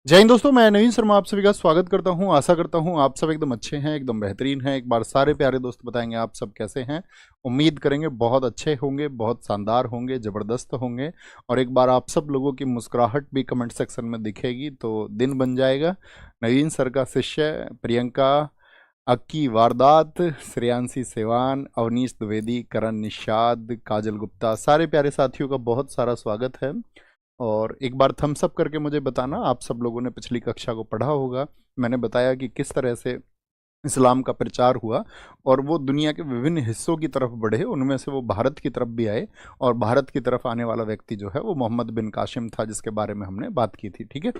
जय हिंद दोस्तों, मैं नवीन शर्मा आप सभी का स्वागत करता हूं। आशा करता हूं आप सब एकदम अच्छे हैं, एकदम बेहतरीन हैं। एक बार सारे प्यारे दोस्त बताएंगे आप सब कैसे हैं। उम्मीद करेंगे बहुत अच्छे होंगे, बहुत शानदार होंगे, ज़बरदस्त होंगे। और एक बार आप सब लोगों की मुस्कुराहट भी कमेंट सेक्शन में दिखेगी तो दिन बन जाएगा। नवीन सर का शिष्य प्रियंका, अक्की वारदात, श्रेयांशी सेवान, अवनीश द्विवेदी, करण निषाद, काजल गुप्ता, सारे प्यारे साथियों का बहुत सारा स्वागत है। और एक बार थम्स अप करके मुझे बताना, आप सब लोगों ने पिछली कक्षा को पढ़ा होगा। मैंने बताया कि किस तरह से इस्लाम का प्रचार हुआ और वो दुनिया के विभिन्न हिस्सों की तरफ बढ़े, उनमें से वो भारत की तरफ भी आए। और भारत की तरफ आने वाला व्यक्ति जो है वो मोहम्मद बिन कासिम था, जिसके बारे में हमने बात की थी। ठीक है,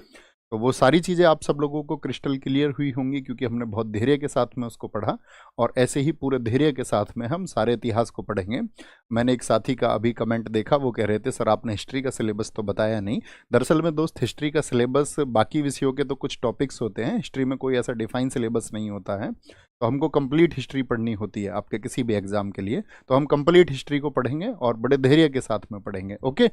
तो वो सारी चीज़ें आप सब लोगों को क्रिस्टल क्लियर हुई होंगी, क्योंकि हमने बहुत धैर्य के साथ में उसको पढ़ा। और ऐसे ही पूरे धैर्य के साथ में हम सारे इतिहास को पढ़ेंगे। मैंने एक साथी का अभी कमेंट देखा, वो कह रहे थे सर आपने हिस्ट्री का सिलेबस तो बताया नहीं। दरअसल में दोस्त, हिस्ट्री का सिलेबस बाकी विषयों के तो कुछ टॉपिक्स होते हैं, हिस्ट्री में कोई ऐसा डिफाइन सिलेबस नहीं होता है। तो हमको कंप्लीट हिस्ट्री पढ़नी होती है आपके किसी भी एग्जाम के लिए। तो हम कंप्लीट हिस्ट्री को पढ़ेंगे और बड़े धैर्य के साथ में पढ़ेंगे। ओके,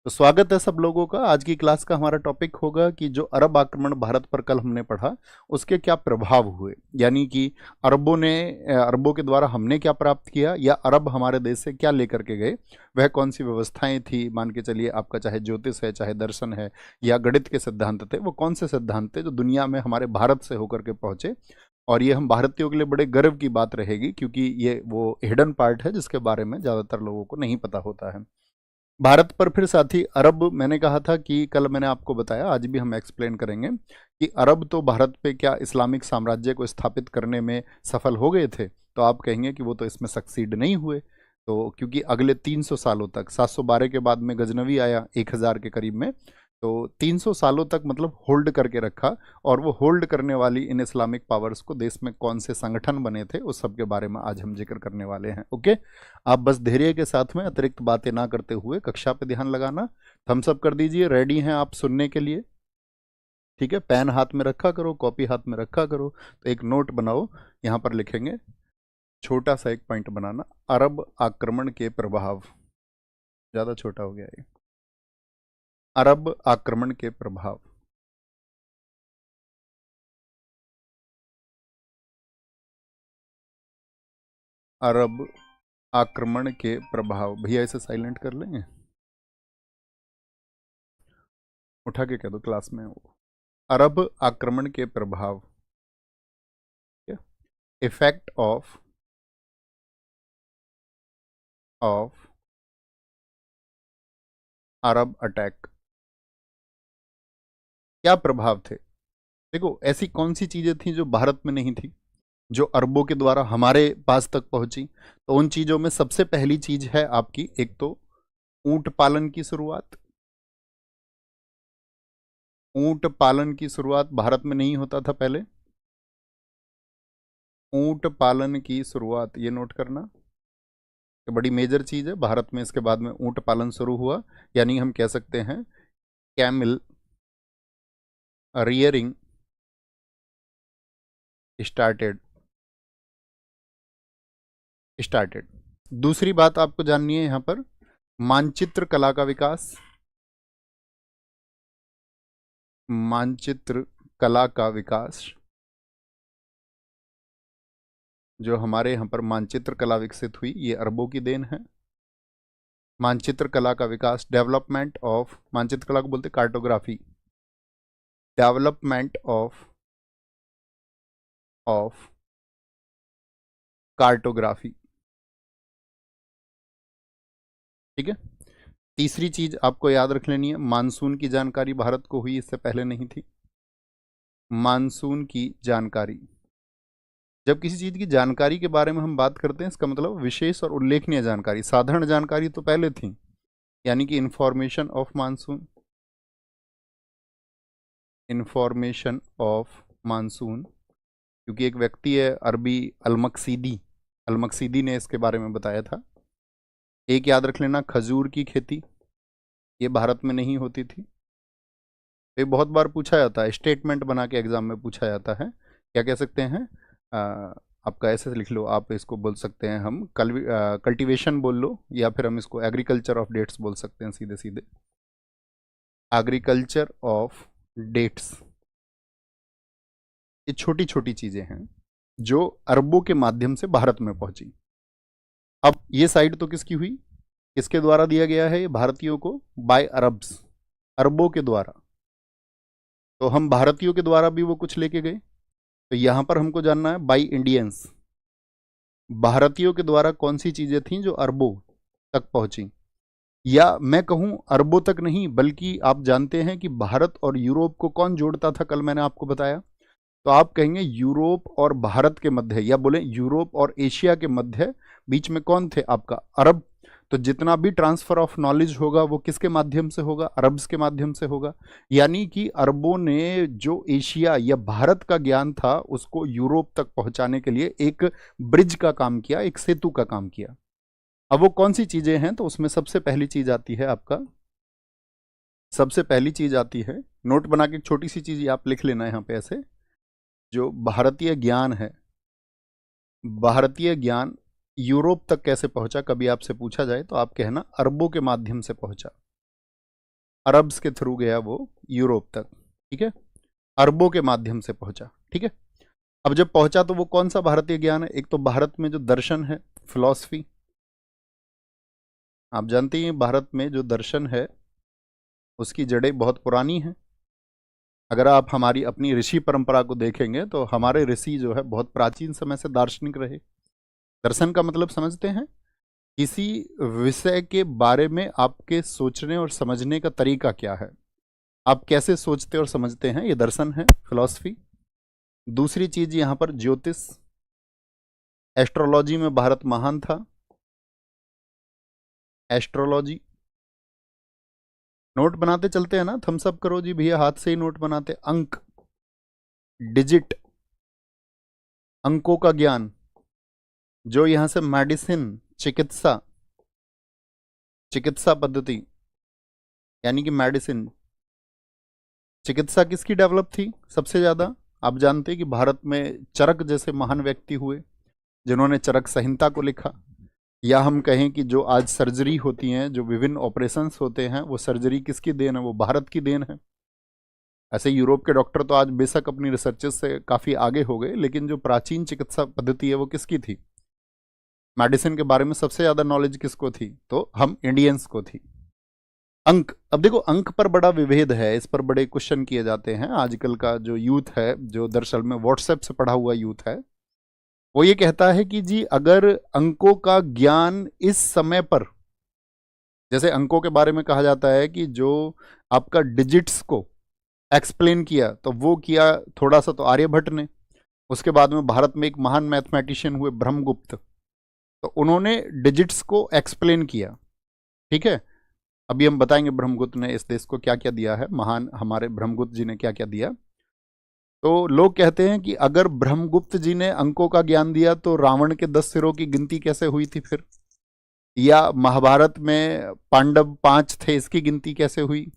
तो स्वागत है सब लोगों का। आज की क्लास का हमारा टॉपिक होगा कि जो अरब आक्रमण भारत पर कल हमने पढ़ा, उसके क्या प्रभाव हुए। यानी कि अरबों के द्वारा हमने क्या प्राप्त किया, या अरब हमारे देश से क्या लेकर के गए। वह कौन सी व्यवस्थाएं थी, मान के चलिए आपका चाहे ज्योतिष है, चाहे दर्शन है, या गणित के सिद्धांत थे, वो कौन से सिद्धांत थे जो दुनिया में हमारे भारत से होकर के पहुंचे। और ये हम भारतीयों के लिए बड़े गर्व की बात रहेगी, क्योंकि ये वो हिडन पार्ट है जिसके बारे में ज़्यादातर लोगों को नहीं पता होता है। भारत पर फिर साथी अरब, मैंने कहा था कि कल मैंने आपको बताया, आज भी हम एक्सप्लेन करेंगे कि अरब तो भारत पे क्या इस्लामिक साम्राज्य को स्थापित करने में सफल हो गए थे। तो आप कहेंगे कि वो तो इसमें सक्सीड नहीं हुए। तो क्योंकि अगले 300 सालों तक, 712 के बाद में गजनवी आया 1000 के करीब में, तो 300 सालों तक मतलब होल्ड करके रखा। और वो होल्ड करने वाली इन इस्लामिक पावर्स को देश में कौन से संगठन बने थे, उस सब के बारे में आज हम जिक्र करने वाले हैं। ओके, आप बस धैर्य के साथ में अतिरिक्त बातें ना करते हुए कक्षा पे ध्यान लगाना। थम्स अप कर दीजिए, रेडी हैं आप सुनने के लिए। ठीक है, पेन हाथ में रखा करो, कॉपी हाथ में रखा करो। तो एक नोट बनाओ, यहाँ पर लिखेंगे, छोटा सा एक पॉइंट बनाना, अरब आक्रमण के प्रभाव। ज़्यादा छोटा हो गया ये। अरब आक्रमण के प्रभाव। अरब आक्रमण के प्रभाव। भैया इसे साइलेंट कर लेंगे, उठा के कह दो क्लास में वो। अरब आक्रमण के प्रभाव, इफेक्ट ऑफ अरब अटैक। क्या प्रभाव थे? देखो, ऐसी कौन सी चीजें थी जो भारत में नहीं थी, जो अरबों के द्वारा हमारे पास तक पहुंची। तो उन चीजों में सबसे पहली चीज है आपकी, एक तो ऊंट पालन की शुरुआत। ऊंट पालन की शुरुआत भारत में नहीं होता था पहले। ऊंट पालन की शुरुआत, ये नोट करना, ये बड़ी मेजर चीज है। भारत में इसके बाद में ऊंट पालन शुरू हुआ, यानी हम कह सकते हैं कैमल रियरिंग स्टार्टेड स्टार्टेड। दूसरी बात आपको जाननी है यहाँ पर, मानचित्र कला का विकास। मानचित्र कला का विकास, जो हमारे यहाँ पर मानचित्र कला विकसित हुई, ये अरबों की देन है। मानचित्र कला का विकास, डेवलपमेंट ऑफ, मानचित्र कला को बोलते कार्टोग्राफी। Development of cartography. ठीक है, तीसरी चीज आपको याद रख लेनी है, मानसून की जानकारी भारत को हुई, इससे पहले नहीं थी। मानसून की जानकारी, जब किसी चीज की जानकारी के बारे में हम बात करते हैं, इसका मतलब विशेष और उल्लेखनीय जानकारी। साधारण जानकारी तो पहले थी, यानी कि information of monsoon. Information of monsoon, क्योंकि एक व्यक्ति है अरबी, अलमकसीदी, अलमकसीदी ने इसके बारे में बताया था। एक याद रख लेना, खजूर की खेती, ये भारत में नहीं होती थी। ये बहुत बार पूछा जाता है, स्टेटमेंट बना के एग्जाम में पूछा जाता है। क्या कह सकते हैं, आपका ऐसे लिख लो, आप इसको बोल सकते हैं हम कल्टीवेशन बोल लो, या फिर हम इसको एग्रीकल्चर ऑफ डेट्स बोल सकते हैं सीधे सीधे। एग्रीकल्चर ऑफ डेट्स, ये छोटी छोटी चीजें हैं जो अरबों के माध्यम से भारत में पहुंची। अब ये साइड तो किसकी हुई, किसके द्वारा दिया गया है ये भारतीयों को, बाय अरब्स, अरबों के द्वारा। तो हम भारतीयों के द्वारा भी वो कुछ लेके गए, तो यहां पर हमको जानना है बाई इंडियंस, भारतीयों के द्वारा कौन सी चीजें थीं जो अरबों तक पहुंची। या मैं कहूं अरबों तक नहीं, बल्कि आप जानते हैं कि भारत और यूरोप को कौन जोड़ता था, कल मैंने आपको बताया। तो आप कहेंगे यूरोप और भारत के मध्य, या बोले यूरोप और एशिया के मध्य बीच में कौन थे, आपका अरब। तो जितना भी ट्रांसफर ऑफ नॉलेज होगा वो किसके माध्यम से होगा, अरब्स के माध्यम से होगा। यानी कि अरबों ने जो एशिया या भारत का ज्ञान था उसको यूरोप तक पहुंचाने के लिए एक ब्रिज का काम किया, एक सेतु का काम किया। अब वो कौन सी चीजें हैं, तो उसमें सबसे पहली चीज आती है आपका, सबसे पहली चीज आती है, नोट बना के छोटी सी चीज आप लिख लेना यहां पे ऐसे, जो भारतीय ज्ञान है, भारतीय ज्ञान यूरोप तक कैसे पहुंचा, कभी आपसे पूछा जाए तो आप कहना अरबों के माध्यम से पहुंचा, अरब्स के थ्रू गया वो यूरोप तक, ठीक है, अरबों के माध्यम से पहुंचा, ठीक है। अब जब पहुंचा तो वो कौन सा भारतीय ज्ञान है, एक तो भारत में जो दर्शन है, फिलॉसफी, आप जानते हैं भारत में जो दर्शन है उसकी जड़ें बहुत पुरानी हैं। अगर आप हमारी अपनी ऋषि परंपरा को देखेंगे तो हमारे ऋषि जो है बहुत प्राचीन समय से दार्शनिक रहे। दर्शन का मतलब समझते हैं, किसी विषय के बारे में आपके सोचने और समझने का तरीका क्या है, आप कैसे सोचते और समझते हैं, ये दर्शन है, फिलॉसफी। दूसरी चीज यहां पर ज्योतिष, एस्ट्रोलॉजी में भारत महान था, एस्ट्रोलॉजी। नोट बनाते चलते हैं ना, थम्स अप करो जी भैया, हाथ से ही नोट बनाते। अंक, डिजिट, अंकों का ज्ञान, जो यहां से मेडिसिन, चिकित्सा, चिकित्सा पद्धति यानी कि मेडिसिन, चिकित्सा किसकी डेवलप थी सबसे ज्यादा, आप जानते हैं कि भारत में चरक जैसे महान व्यक्ति हुए जिन्होंने चरक संहिता को लिखा। या हम कहें कि जो आज सर्जरी होती हैं, जो विभिन्न ऑपरेशंस होते हैं, वो सर्जरी किसकी देन है, वो भारत की देन है। ऐसे यूरोप के डॉक्टर तो आज बेशक अपनी रिसर्चेस से काफी आगे हो गए, लेकिन जो प्राचीन चिकित्सा पद्धति है वो किसकी थी, मेडिसिन के बारे में सबसे ज्यादा नॉलेज किसको थी, तो हम इंडियंस को थी। अंक, अब देखो अंक पर बड़ा विभेद है, इस पर बड़े क्वेश्चन किए जाते हैं। आजकल का जो यूथ है, जो दरअसल में व्हाट्सएप से पढ़ा हुआ यूथ है, वो ये कहता है कि जी अगर अंकों का ज्ञान इस समय पर, जैसे अंकों के बारे में कहा जाता है कि जो आपका डिजिट्स को एक्सप्लेन किया, तो वो किया थोड़ा सा तो आर्यभट्ट ने, उसके बाद में भारत में एक महान मैथमेटिशियन हुए ब्रह्मगुप्त, तो उन्होंने डिजिट्स को एक्सप्लेन किया, ठीक है। अभी हम बताएंगे ब्रह्मगुप्त ने इस देश को क्या क्या दिया है, महान हमारे ब्रह्मगुप्त जी ने क्या क्या दिया। तो लोग कहते हैं कि अगर ब्रह्मगुप्त जी ने अंकों का ज्ञान दिया तो रावण के 10 सिरों की गिनती कैसे हुई थी फिर, या महाभारत में पांडव 5 थे इसकी गिनती कैसे हुई,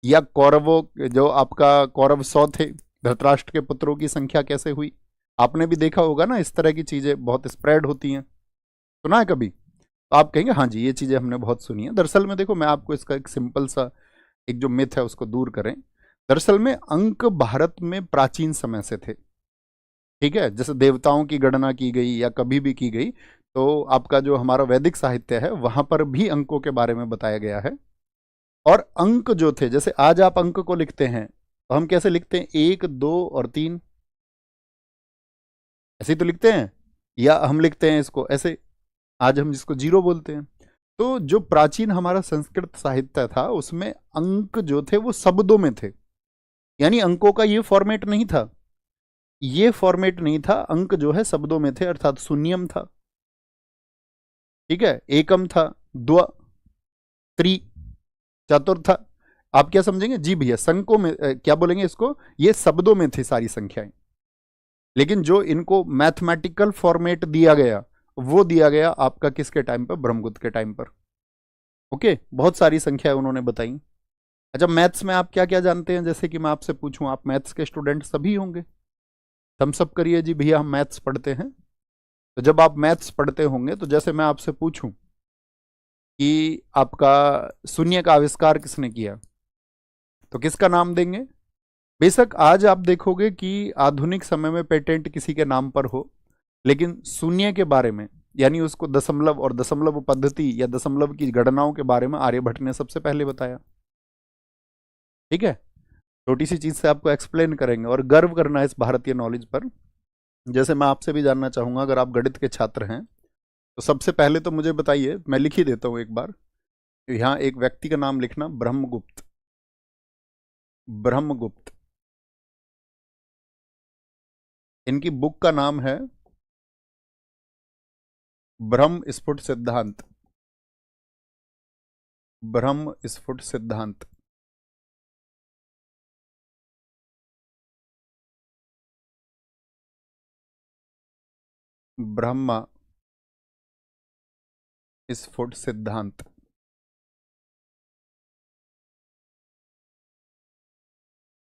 या कौरवों, जो आपका कौरव 100 थे, धृतराष्ट्र के पुत्रों की संख्या कैसे हुई। आपने भी देखा होगा ना, इस तरह की चीजें बहुत स्प्रेड होती हैं, सुना है कभी, तो आप कहेंगे हाँ जी ये चीजें हमने बहुत सुनी है। दरअसल में देखो मैं आपको इसका एक सिंपल सा एक जो मिथ है उसको दूर करें। दरअसल में अंक भारत में प्राचीन समय से थे, ठीक है, जैसे देवताओं की गणना की गई या कभी भी की गई, तो आपका जो हमारा वैदिक साहित्य है वहां पर भी अंकों के बारे में बताया गया है। और अंक जो थे, जैसे आज आप अंक को लिखते हैं तो हम कैसे लिखते हैं, 1 2 और 3, ऐसे ही तो लिखते हैं, या हम लिखते हैं इसको ऐसे, आज हम जिसको जीरो बोलते हैं। तो जो प्राचीन हमारा संस्कृत साहित्य था उसमें अंक जो थे वो शब्दों में थे, यानी अंकों का ये फॉर्मेट नहीं था, ये फॉर्मेट नहीं था, अंक जो है शब्दों में थे, अर्थात शून्यम था, ठीक है, एकम था, द्व, त्रि, चतुर्थ था। आप क्या समझेंगे जी भैया, संकों में क्या बोलेंगे इसको, ये शब्दों में थी सारी संख्याएं, लेकिन जो इनको मैथमेटिकल फॉर्मेट दिया गया वो दिया गया आपका किसके टाइम पर, ब्रह्मगुप्त के टाइम पर। ओके, बहुत सारी संख्या उन्होंने बताई। अच्छा, मैथ्स में आप क्या क्या जानते हैं, जैसे कि मैं आपसे पूछूं, आप मैथ्स के स्टूडेंट सभी होंगे, थम्स अप करिए जी भैया हम मैथ्स पढ़ते हैं। तो जब आप मैथ्स पढ़ते होंगे तो जैसे मैं आपसे पूछूं कि आपका शून्य का आविष्कार किसने किया, तो किसका नाम देंगे, बेशक आज आप देखोगे कि आधुनिक समय में पेटेंट किसी के नाम पर हो, लेकिन शून्य के बारे में, यानी उसको दशमलव और दशमलव पद्धति या दशमलव की गणनाओं के बारे में आर्यभट्ट ने सबसे पहले बताया। ठीक है, छोटी सी चीज से आपको एक्सप्लेन करेंगे और गर्व करना है इस भारतीय नॉलेज पर। जैसे मैं आपसे भी जानना चाहूंगा, अगर आप गणित के छात्र हैं तो सबसे पहले तो मुझे बताइए, मैं लिख ही देता हूं एक बार, यहाँ एक व्यक्ति का नाम लिखना, ब्रह्मगुप्त। ब्रह्मगुप्त, इनकी बुक का नाम है ब्रह्म स्फुट सिद्धांत। ब्रह्म स्फुट सिद्धांत। ब्रह्म स्फुट सिद्धांत।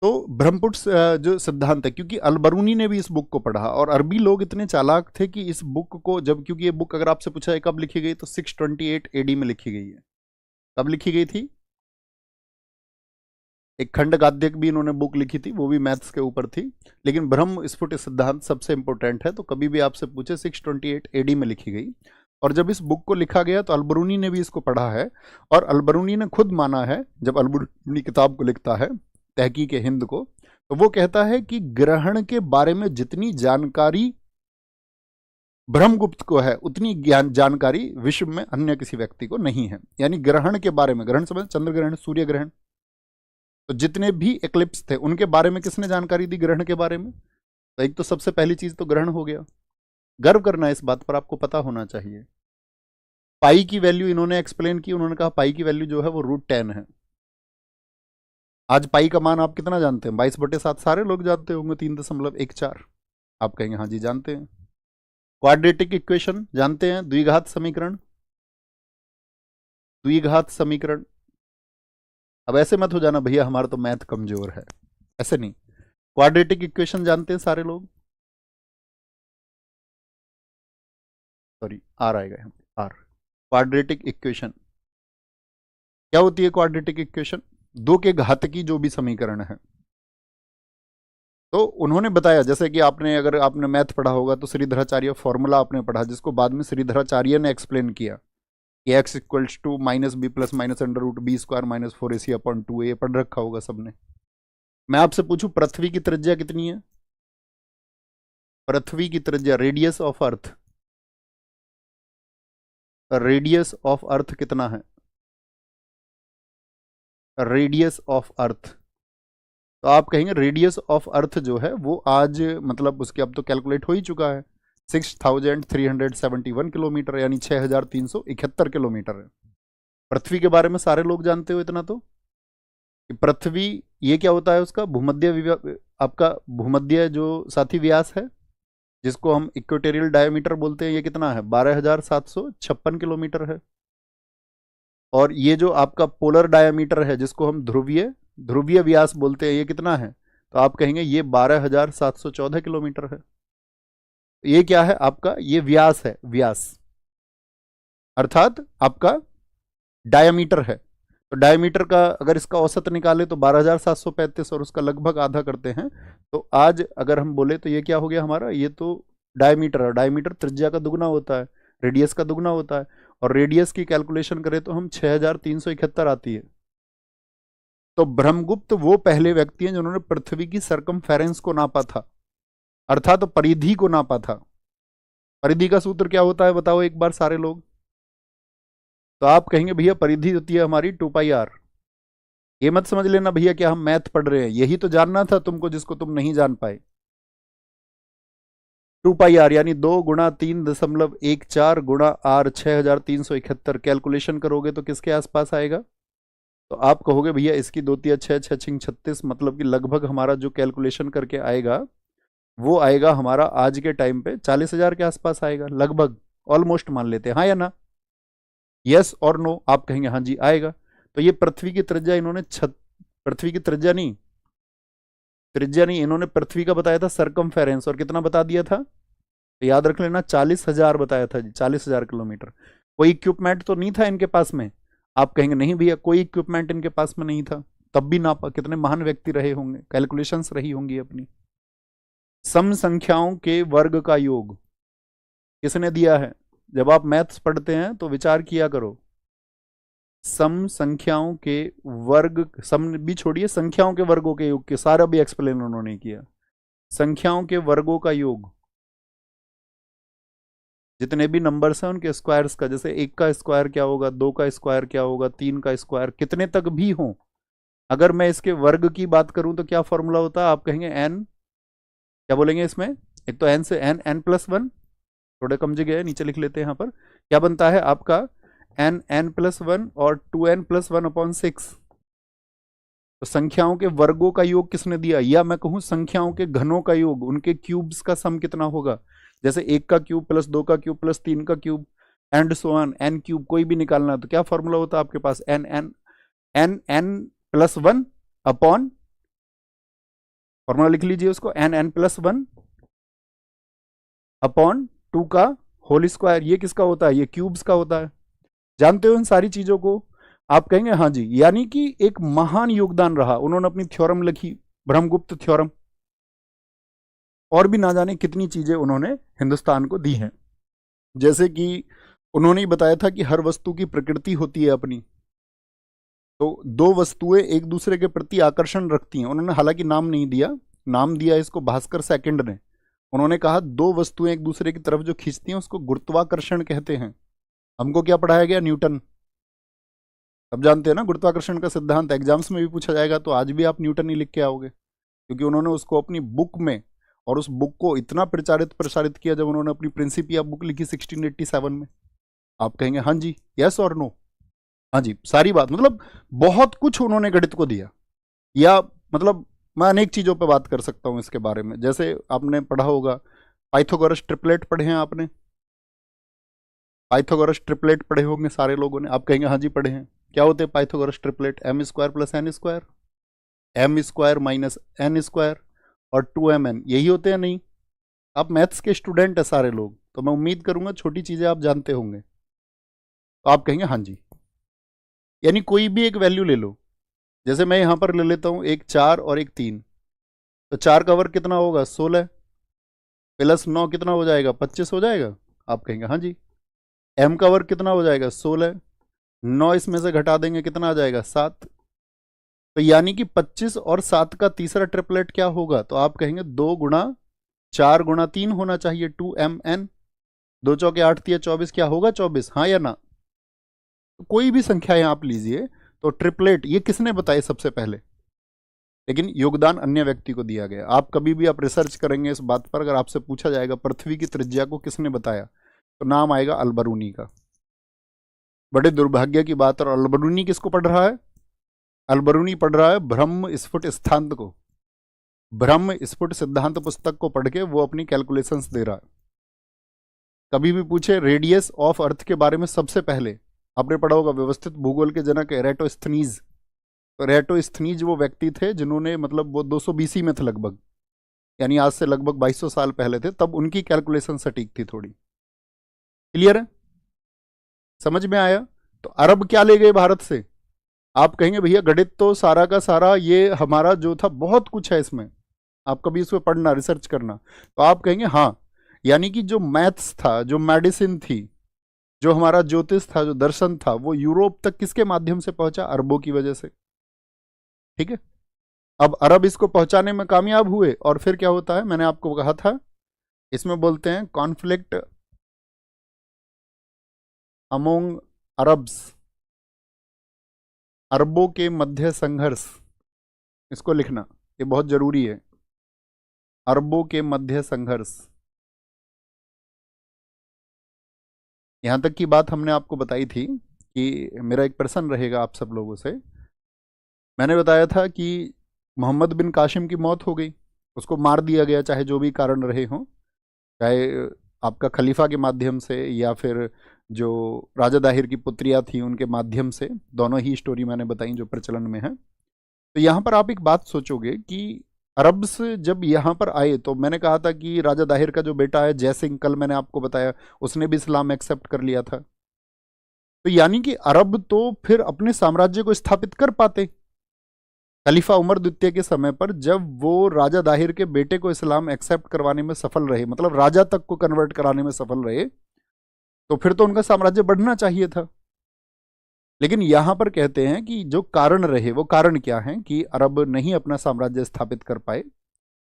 तो ब्रह्मपुट जो सिद्धांत है, क्योंकि अलबरूनी ने भी इस बुक को पढ़ा और अरबी लोग इतने चालाक थे कि इस बुक को जब, क्योंकि ये बुक अगर आपसे पूछा है कब लिखी गई, तो 628 एडी में लिखी गई है। कब लिखी गई थी? एक खंड गाद्य भी इन्होंने बुक लिखी थी, वो भी मैथ्स के ऊपर थी, लेकिन ब्रह्म स्फुट सिद्धांत सबसे इंपॉर्टेंट है। तो कभी भी आपसे पूछे 628 एडी में लिखी गई। और जब इस बुक को लिखा गया तो अलबरूनी ने भी इसको पढ़ा है, और अलबरूनी ने खुद माना है, जब अलबरूनी किताब को लिखता है तहकीक हिंद को, तो वो कहता है कि ग्रहण के बारे में जितनी जानकारी ब्रह्मगुप्त को है, उतनी जानकारी विश्व में अन्य किसी व्यक्ति को नहीं है। यानी ग्रहण के बारे में, ग्रहण समझ, चंद्र ग्रहण, सूर्य ग्रहण, तो जितने भी एक्लिप्स थे उनके बारे में किसने जानकारी दी ग्रहण के बारे में? तो एक तो सबसे पहली चीज तो ग्रहण हो गया। गर्व करना है इस बात पर, आपको पता होना चाहिए। पाई की वैल्यू इन्होंने एक्सप्लेन की, उन्होंने कहा पाई की वैल्यू जो है वो √10 है। आज पाई का मान आप कितना जानते हैं? 22/7 सारे लोग जानते होंगे, 3.14। आप कहेंगे हाँ जी जानते हैं। क्वाड्रेटिक इक्वेशन जानते हैं, द्विघात समीकरण। द्विघात समीकरण, अब ऐसे मत हो जाना भैया हमारा तो मैथ कमजोर है, ऐसे नहीं। क्वाड्रेटिक इक्वेशन जानते हैं सारे लोग? सॉरी, आर आएगा यहाँ पे, आर। क्वाड्रेटिक इक्वेशन क्या होती है? क्वाड्रेटिक इक्वेशन दो के घात की जो भी समीकरण है। तो उन्होंने बताया, जैसे कि आपने, अगर आपने मैथ पढ़ा होगा तो श्रीधराचार्य फॉर्मूला आपने पढ़ा, जिसको बाद में श्रीधराचार्य ने एक्सप्लेन किया कि x equals to -b plus -√b² -4ac/2a, ये पढ़ रखा होगा सबने। मैं आपसे पूछूं, पृथ्वी की त्रिज्या कितनी है? पृथ्वी की त्रिज्या, radius of earth, radius of earth कितना है? रेडियस ऑफ अर्थ, तो आप कहेंगे रेडियस ऑफ अर्थ जो है वो आज, मतलब उसके अब तो कैलकुलेट हो ही चुका है, 6371 किलोमीटर, यानी 6371 किलोमीटर है। पृथ्वी के बारे में सारे लोग जानते हो इतना तो, कि पृथ्वी ये क्या होता है, उसका भूमध्य, आपका भूमध्य जो साथी व्यास है, जिसको हम इक्वेटोरियल डायमीटर बोलते हैं, ये कितना है? 12,756 किलोमीटर है। और ये जो आपका पोलर डायमीटर है, जिसको हम ध्रुवीय ध्रुवीय व्यास बोलते हैं, ये कितना है? तो आप कहेंगे ये 12,714 किलोमीटर है। ये क्या है आपका? ये व्यास है, व्यास अर्थात आपका डायमीटर है। तो डायमीटर का अगर इसका औसत निकाले तो 12,735 और उसका लगभग आधा करते हैं, तो आज अगर हम बोले तो ये क्या हो गया हमारा? ये तो डायमीटर है। डायमीटर त्रिज्या का दुगना होता है, रेडियस का दुगना होता है, और रेडियस की कैलकुलेशन करें तो हम 6371 आती है। तो ब्रह्मगुप्त वो पहले व्यक्ति हैं जिन्होंने पृथ्वी की सरकमफेरेंस को नापा था, अर्थात परिधि को नापा था। परिधि का सूत्र क्या होता है बताओ एक बार सारे लोग? तो आप कहेंगे भैया परिधि होती है हमारी 2πr। ये मत समझ लेना भैया कि हम मैथ पढ़ रहे हैं, यही तो जानना था तुमको जिसको तुम नहीं जान पाए। 2πr यानी 2 × 3.14 × r 6371। कैलकुलेशन करोगे तो किसके आसपास आएगा? तो आप कहोगे भैया इसकी 2 × 6 = 6 × 36, मतलब कि लगभग हमारा जो कैलकुलेशन करके आएगा वो आएगा हमारा आज के टाइम पे 40,000 के आसपास आएगा, लगभग, ऑलमोस्ट मान लेते हैं, हाँ या ना? यस और नो? आप कहेंगे हाँ जी आएगा। तो ये पृथ्वी की त्रिज्या इन्होंने पृथ्वी की त्रिज्या नहीं, इन्होंने पृथ्वी का बताया था सरकमफेरेंस, और कितना बता दिया था? तो याद रख लेना 40,000 बताया था जी, 40,000 किलोमीटर। कोई इक्विपमेंट तो नहीं था इनके पास में? आप कहेंगे नहीं भैया कोई इक्विपमेंट इनके पास में नहीं था, तब भी नापा, कितने महान व्यक्ति रहे होंगे, कैलकुलेशंस रही होंगी अपनी। सम संख्याओं के वर्ग का योग किसने दिया है? जब आप मैथ्स पढ़ते हैं तो विचार किया करो, सम संख्याओं के वर्ग, सम भी छोड़िए, संख्याओं के वर्गों के योग के सारा भी एक्सप्लेन उन्होंने किया। संख्याओं के वर्गों का योग, जितने भी नंबर्स हैं उनके स्क्वायर्स का, जैसे 1 का स्क्वायर क्या होगा, 2 का स्क्वायर क्या होगा, 3 का स्क्वायर, कितने तक भी हो, अगर मैं इसके वर्ग की बात करूं तो क्या फॉर्मूला होता है? आप कहेंगे एन, क्या बोलेंगे इसमें? एक तो एन से एन, एन प्लस वन, थोड़े कम जगह है, नीचे लिख लेते हैं। यहाँ पर क्या बनता है आपका? एन, एन प्लस वन और 2n प्लस 1/6। तो संख्याओं के वर्गों का योग किसने दिया? या मैं कहूं संख्याओं के घनों का योग, उनके क्यूब्स का सम कितना होगा? जैसे 1 का क्यूब प्लस 2 का क्यूब प्लस 3 का cube and so on, N cube कोई भी निकालना है तो क्या फॉर्मूला होता है आपके पास? N n n n plus one upon, formula लिख लीजिए उसको, n n plus one upon 2 का होल स्क्वायर। ये किसका होता है? ये क्यूब्स का होता है। जानते हो इन सारी चीजों को? आप कहेंगे हाँ जी, यानी कि एक महान योगदान रहा, उन्होंने अपनी थ्योरम लिखी, ब्रह्मगुप्त थ्योरम, और भी ना जाने कितनी चीजें उन्होंने हिंदुस्तान को दी हैं। जैसे कि उन्होंने ही बताया था कि हर वस्तु की प्रकृति होती है अपनी, तो दो वस्तुएं एक दूसरे के प्रति आकर्षण रखती हैं। उन्होंने हालांकि नाम नहीं दिया, नाम दिया इसको भास्कर सेकंड ने। उन्होंने कहा दो वस्तुएं एक दूसरे की तरफ जो खींचती हैं उसको गुरुत्वाकर्षण कहते हैं। हमको क्या पढ़ाया गया? न्यूटन। अब जानते हैं ना गुरुत्वाकर्षण का सिद्धांत, एग्जाम्स में भी पूछा जाएगा तो आज भी आप न्यूटन ही लिख के आओगे, क्योंकि उन्होंने उसको अपनी बुक में, और उस बुक को इतना प्रसारित किया जब उन्होंने अपनी प्रिंसिपिया बुक लिखी 1687 में। आप कहेंगे हाँ जी, यस और नो? हाँ जी, सारी बात, मतलब बहुत कुछ उन्होंने गणित को दिया। या मतलब मैं अनेक चीजों पे बात कर सकता हूं इसके बारे में। जैसे आपने पढ़ा होगा पाइथागोरस ट्रिपलेट, पढ़े हैं आपने? पाइथागोरस ट्रिपलेट पढ़े होंगे सारे लोगों ने। आप कहेंगे हाँ जी पढ़े हैं। क्या होते हैं Pythagoras triplet? M square plus N square, M square minus N square और 2mn, यही होते हैं? नहीं, आप मैथ्स के स्टूडेंट है सारे लोग, तो मैं उम्मीद करूंगा छोटी चीजें आप जानते होंगे। तो आप कहेंगे हाँ जी, यानी कोई भी एक वैल्यू ले लो, जैसे मैं यहां पर ले लेता हूं एक 4 और एक 3, तो 4 का वर्ग कितना होगा? 16 प्लस 9 कितना हो जाएगा? 25 हो जाएगा। आप कहेंगे हाँ जी। m का वर्ग कितना हो जाएगा? 16, 9 इसमें से घटा देंगे कितना आ जाएगा? 7। तो यानी कि 25 और 7 का तीसरा ट्रिपलेट क्या होगा? तो आप कहेंगे 2 गुणा 4 गुणा 3 होना चाहिए, 2mn। 2 चौके 8 तिया 24, क्या होगा? 24, हाँ या ना? तो कोई भी संख्या यहां आप लीजिए, तो ट्रिपलेट ये किसने बताए सबसे पहले? लेकिन योगदान अन्य व्यक्ति को दिया गया। आप कभी भी आप रिसर्च करेंगे इस बात पर, अगर आपसे पूछा जाएगा पृथ्वी की त्रिज्या को किसने बताया, तो नाम आएगा अलबरूनी का। बड़े दुर्भाग्य की बात। और अलबरूनी किसको पढ़ रहा है? अलबरूनी पढ़ रहा है ब्रह्म स्फुट सिद्धांत को। ब्रह्म स्फुट सिद्धांत पुस्तक को पढ़ के वो अपनी कैलकुलेशंस दे रहा है। कभी भी पूछे रेडियस ऑफ अर्थ के बारे में, सबसे पहले आपने पढ़ा होगा व्यवस्थित भूगोल के जनक एराटोस्थनीज। तो एराटोस्थनीज वो व्यक्ति थे जिन्होंने, मतलब वो 200 BC में थे लगभग, यानी आज से लगभग 2200 साल पहले थे, तब उनकी कैलकुलेशन सटीक थी थोड़ी। क्लियर है? समझ में आया? तो अरब क्या ले गए भारत से? आप कहेंगे भैया गणित तो सारा का सारा ये हमारा जो था, बहुत कुछ है इसमें, आप कभी इसमें पढ़ना, रिसर्च करना। तो आप कहेंगे हाँ, यानी कि जो मैथ्स था, जो मेडिसिन थी, जो हमारा ज्योतिष था, जो दर्शन था, वो यूरोप तक किसके माध्यम से पहुंचा? अरबों की वजह से। ठीक है, अब अरब इसको पहुंचाने में कामयाब हुए, और फिर क्या होता है, मैंने आपको कहा था, इसमें बोलते हैं कॉन्फ्लिक्ट अमोंग अरब्स, अरबों के मध्य संघर्ष, इसको लिखना, ये बहुत जरूरी है। अरबों के मध्य संघर्ष, यहां तक की बात हमने आपको बताई थी कि मेरा एक प्रश्न रहेगा आप सब लोगों से। मैंने बताया था कि मोहम्मद बिन कासिम की मौत हो गई, उसको मार दिया गया, चाहे जो भी कारण रहे हों, चाहे आपका खलीफा के माध्यम से या फिर जो राजा दाहिर की पुत्रियां थी उनके माध्यम से, दोनों ही स्टोरी मैंने बताई जो प्रचलन में है। तो यहाँ पर आप एक बात सोचोगे कि अरब से जब यहाँ पर आए, तो मैंने कहा था कि राजा दाहिर का जो बेटा है जय सिंह, कल मैंने आपको बताया, उसने भी इस्लाम एक्सेप्ट कर लिया था। तो यानी कि अरब तो फिर अपने साम्राज्य को स्थापित कर पाते, खलीफा उमर द्वितीय के समय पर जब वो राजा दाहिर के बेटे को इस्लाम एक्सेप्ट करवाने में सफल रहे, मतलब राजा तक को कन्वर्ट कराने में सफल रहे, तो फिर तो उनका साम्राज्य बढ़ना चाहिए था। लेकिन यहां पर कहते हैं कि जो कारण रहे, वो कारण क्या है कि अरब नहीं अपना साम्राज्य स्थापित कर पाए।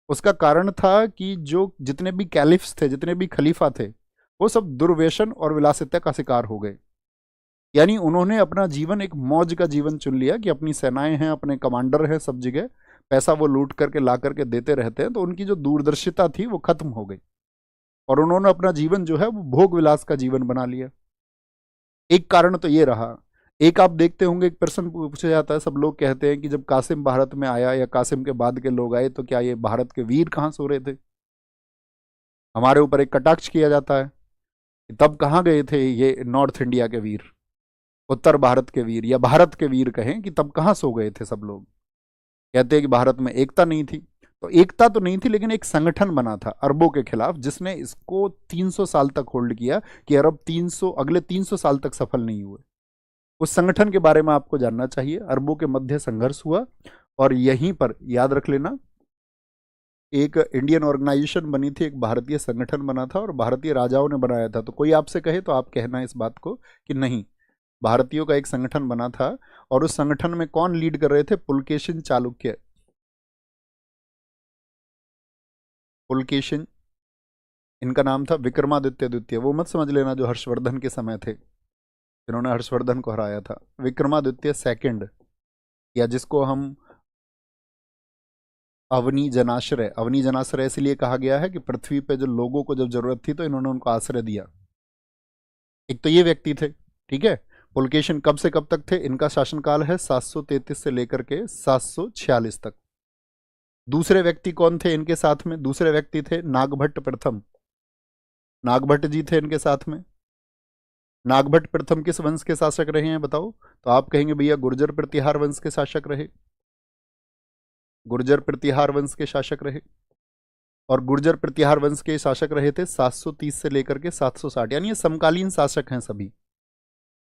उसका कारण था कि जो जितने भी कैलिफ्स थे, जितने भी खलीफा थे, वो सब दुर्व्यसन और विलासिता का शिकार हो गए। यानी उन्होंने अपना जीवन एक मौज का जीवन चुन लिया कि अपनी सेनाएं हैं, अपने कमांडर हैं, सब जगह पैसा वो लूट करके ला करके देते रहते हैं, तो उनकी जो दूरदर्शिता थी वो खत्म हो गई और उन्होंने अपना जीवन जो है वो भोग विलास का जीवन बना लिया। एक कारण तो ये रहा। एक आप देखते होंगे, एक प्रश्न पूछा जाता है, सब लोग कहते हैं कि जब कासिम भारत में आया या कासिम के बाद के लोग आए तो क्या ये भारत के वीर कहाँ सो रहे थे। हमारे ऊपर एक कटाक्ष किया जाता है कि तब कहाँ गए थे ये नॉर्थ इंडिया के वीर, उत्तर भारत के वीर, या भारत के वीर कहें, कि तब कहाँ सो गए थे सब लोग। कहते हैं कि भारत में एकता नहीं थी। तो एकता तो नहीं थी, लेकिन एक संगठन बना था अरबों के खिलाफ, जिसने इसको 300 साल तक होल्ड किया कि अरब अगले 300 साल तक सफल नहीं हुए। उस संगठन के बारे में आपको जानना चाहिए। अरबों के मध्य संघर्ष हुआ और यहीं पर याद रख लेना, एक इंडियन ऑर्गेनाइजेशन बनी थी, एक भारतीय संगठन बना था और भारतीय राजाओं ने बनाया था। तो कोई आपसे कहे तो आप कहना इस बात को कि नहीं, भारतीयों का एक संगठन बना था। और उस संगठन में कौन लीड कर रहे थे? पुलकेशिन चालुक्य। पुलकेशिन, इनका नाम था विक्रमादित्य द्वितीय। वो मत समझ लेना जो हर्षवर्धन के समय थे, जिन्होंने हर्षवर्धन को हराया था। विक्रमादित्य सेकंड, या जिसको हम अवनी जनाश्रय, अवनी जनाश्रय इसलिए कहा गया है कि पृथ्वी पे जो लोगों को जब जरूरत थी तो इन्होंने उनको आश्रय दिया। एक तो ये व्यक्ति थे, ठीक है। पुलकेशिन कब से कब तक थे? इनका शासनकाल है 733 से लेकर के 746 तक। दूसरे व्यक्ति कौन थे इनके साथ में? दूसरे व्यक्ति थे नागभट्ट प्रथम। नागभट्ट जी थे इनके साथ में। नागभट्ट प्रथम किस वंश के शासक रहे हैं बताओ? तो आप कहेंगे भैया गुर्जर प्रतिहार वंश के शासक रहे। गुर्जर प्रतिहार वंश के शासक रहे। और गुर्जर प्रतिहार वंश के शासक रहे थे 730 से लेकर के 760, यानी ये समकालीन शासक हैं सभी।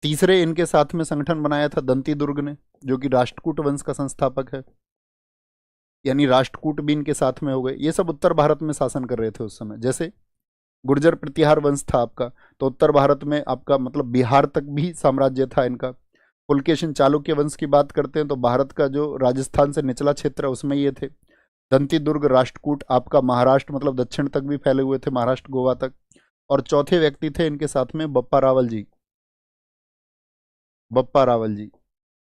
तीसरे इनके साथ में संगठन बनाया था दंती दुर्ग ने, जो कि राष्ट्रकूट वंश का संस्थापक है, यानी राष्ट्रकूट भी इनके साथ में हो गए। ये सब उत्तर भारत में शासन कर रहे थे उस समय। जैसे गुर्जर प्रतिहार वंश था आपका, तो उत्तर भारत में आपका मतलब बिहार तक भी साम्राज्य था इनका। पुलकेशिन चालुक्य वंश की बात करते हैं तो भारत का जो राजस्थान से निचला क्षेत्र है उसमें ये थे। दंती दुर्ग राष्ट्रकूट आपका महाराष्ट्र मतलब दक्षिण तक भी फैले हुए थे, महाराष्ट्र गोवा तक। और चौथे व्यक्ति थे इनके साथ में बप्पा रावल जी। बप्पा रावल जी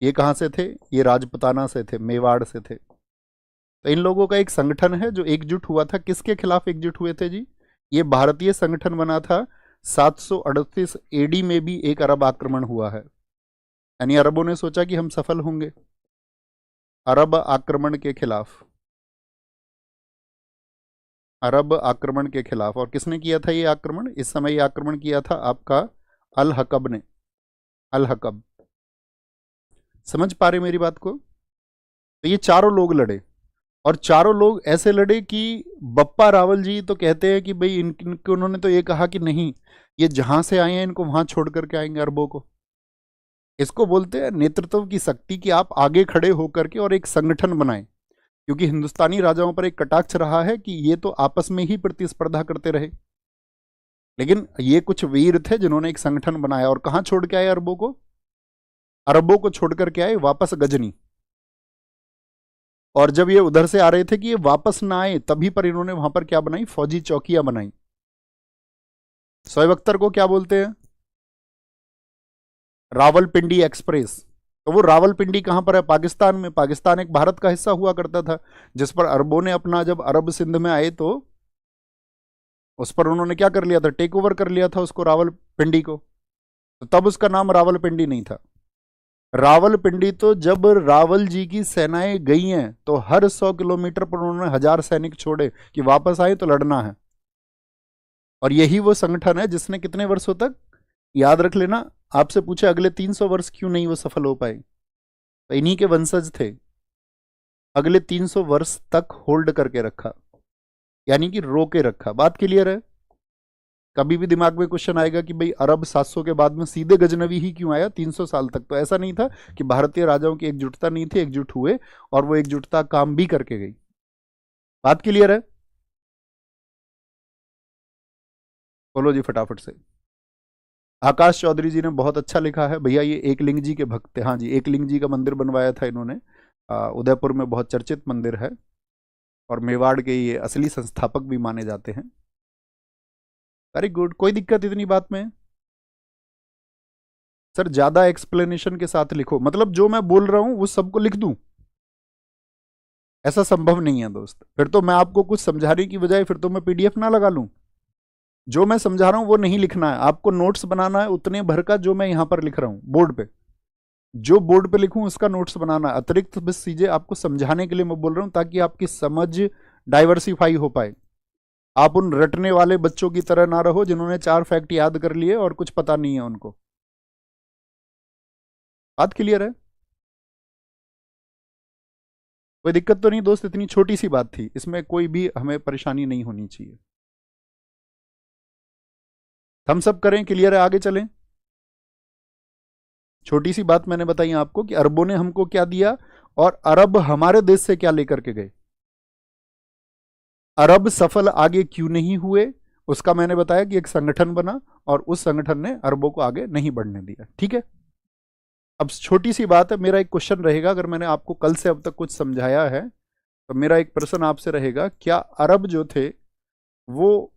ये कहाँ से थे? ये राजपुताना से थे, मेवाड़ से थे। तो इन लोगों का एक संगठन है जो एकजुट हुआ था। किसके खिलाफ एकजुट हुए थे जी? ये भारतीय संगठन बना था। 738 एडी में भी एक अरब आक्रमण हुआ है, यानी अरबों ने सोचा कि हम सफल होंगे अरब आक्रमण के खिलाफ। अरब आक्रमण के खिलाफ। और किसने किया था ये आक्रमण? इस समय ये आक्रमण किया था आपका अल हकब ने। अल हकब, समझ पा रहे मेरी बात को? तो ये चारों लोग लड़े और चारों लोग ऐसे लड़े कि बप्पा रावल जी तो कहते हैं कि भाई इनको उन्होंने तो ये कहा कि नहीं, ये जहां से आए हैं इनको वहां छोड़ करके आएंगे अरबों को। इसको बोलते हैं नेतृत्व की शक्ति, कि आप आगे खड़े होकर के और एक संगठन बनाएं। क्योंकि हिंदुस्तानी राजाओं पर एक कटाक्ष रहा है कि ये तो आपस में ही प्रतिस्पर्धा करते रहे, लेकिन ये कुछ वीर थे जिन्होंने एक संगठन बनाया। और कहां छोड़ के आए अरबों को? अरबों को छोड़ करके आए वापस गजनी। और जब ये उधर से आ रहे थे कि ये वापस ना आए, तभी पर इन्होंने वहां पर क्या बनाई? फौजी चौकियां बनाई। शोएब अख्तर को क्या बोलते हैं? रावलपिंडी एक्सप्रेस। तो वो रावलपिंडी कहां पर है? पाकिस्तान में। पाकिस्तान एक भारत का हिस्सा हुआ करता था, जिस पर अरबों ने अपना, जब अरब सिंध में आए तो उस पर उन्होंने क्या कर लिया था? टेक ओवर कर लिया था उसको, रावलपिंडी को। तो तब उसका नाम रावलपिंडी नहीं था। रावलपिंडी तो जब रावल जी की सेनाएं गई हैं तो हर 100 किलोमीटर पर उन्होंने 1000 सैनिक छोड़े कि वापस आए तो लड़ना है। और यही वो संगठन है जिसने कितने वर्षों तक, याद रख लेना, आपसे पूछे अगले 300 वर्ष क्यों नहीं वो सफल हो पाए, तो इन्हीं के वंशज थे। अगले 300 वर्ष तक होल्ड करके रखा, यानी कि रोके रखा। बात क्लियर है? कभी भी दिमाग में क्वेश्चन आएगा कि भाई अरब 700 के बाद में सीधे गजनवी ही क्यों आया 300 साल तक? तो ऐसा नहीं था कि भारतीय राजाओं की एकजुटता नहीं थी, एकजुट हुए और वो एकजुटता काम भी करके गई। बात क्लियर है? बोलो जी फटाफट से। आकाश चौधरी जी ने बहुत अच्छा लिखा है, भैया ये एकलिंग जी के भक्त थे। हाँ जी, एकलिंग जी का मंदिर बनवाया था इन्होंने, उदयपुर में बहुत चर्चित मंदिर है और मेवाड़ के ये असली संस्थापक भी माने जाते हैं। वेरी गुड, कोई दिक्कत इतनी बात में? सर ज्यादा एक्सप्लेनेशन के साथ लिखो, मतलब जो मैं बोल रहा हूं वो सबको लिख दूं, ऐसा संभव नहीं है दोस्त। फिर तो मैं आपको कुछ समझाने की बजाय फिर तो मैं पीडीएफ ना लगा लूं। जो मैं समझा रहा हूं वो नहीं लिखना है, आपको नोट्स बनाना है उतने भर का जो मैं यहां पर लिख रहा हूं बोर्ड पे। जो बोर्ड पे लिखूं उसका नोट्स बनाना है, अतिरिक्त बस चीजें आपको समझाने के लिए मैं बोल रहा हूं ताकि आपकी समझ डाइवर्सिफाई हो पाए। आप उन रटने वाले बच्चों की तरह ना रहो जिन्होंने 4 फैक्ट याद कर लिए और कुछ पता नहीं है उनको। बात क्लियर है? कोई दिक्कत तो नहीं दोस्त? इतनी छोटी सी बात थी, इसमें कोई भी हमें परेशानी नहीं होनी चाहिए। हम सब करें, क्लियर है? आगे चलें। छोटी सी बात मैंने बताई आपको कि अरबों ने हमको क्या दिया और अरब हमारे देश से क्या लेकर के गए। अरब सफल आगे क्यों नहीं हुए उसका मैंने बताया कि एक संगठन बना और उस संगठन ने अरबों को आगे नहीं बढ़ने दिया। ठीक है, अब छोटी सी बात है, मेरा एक क्वेश्चन रहेगा, अगर मैंने आपको कल से अब तक कुछ समझाया है तो मेरा एक प्रश्न आपसे रहेगा, क्या अरब जो थे वो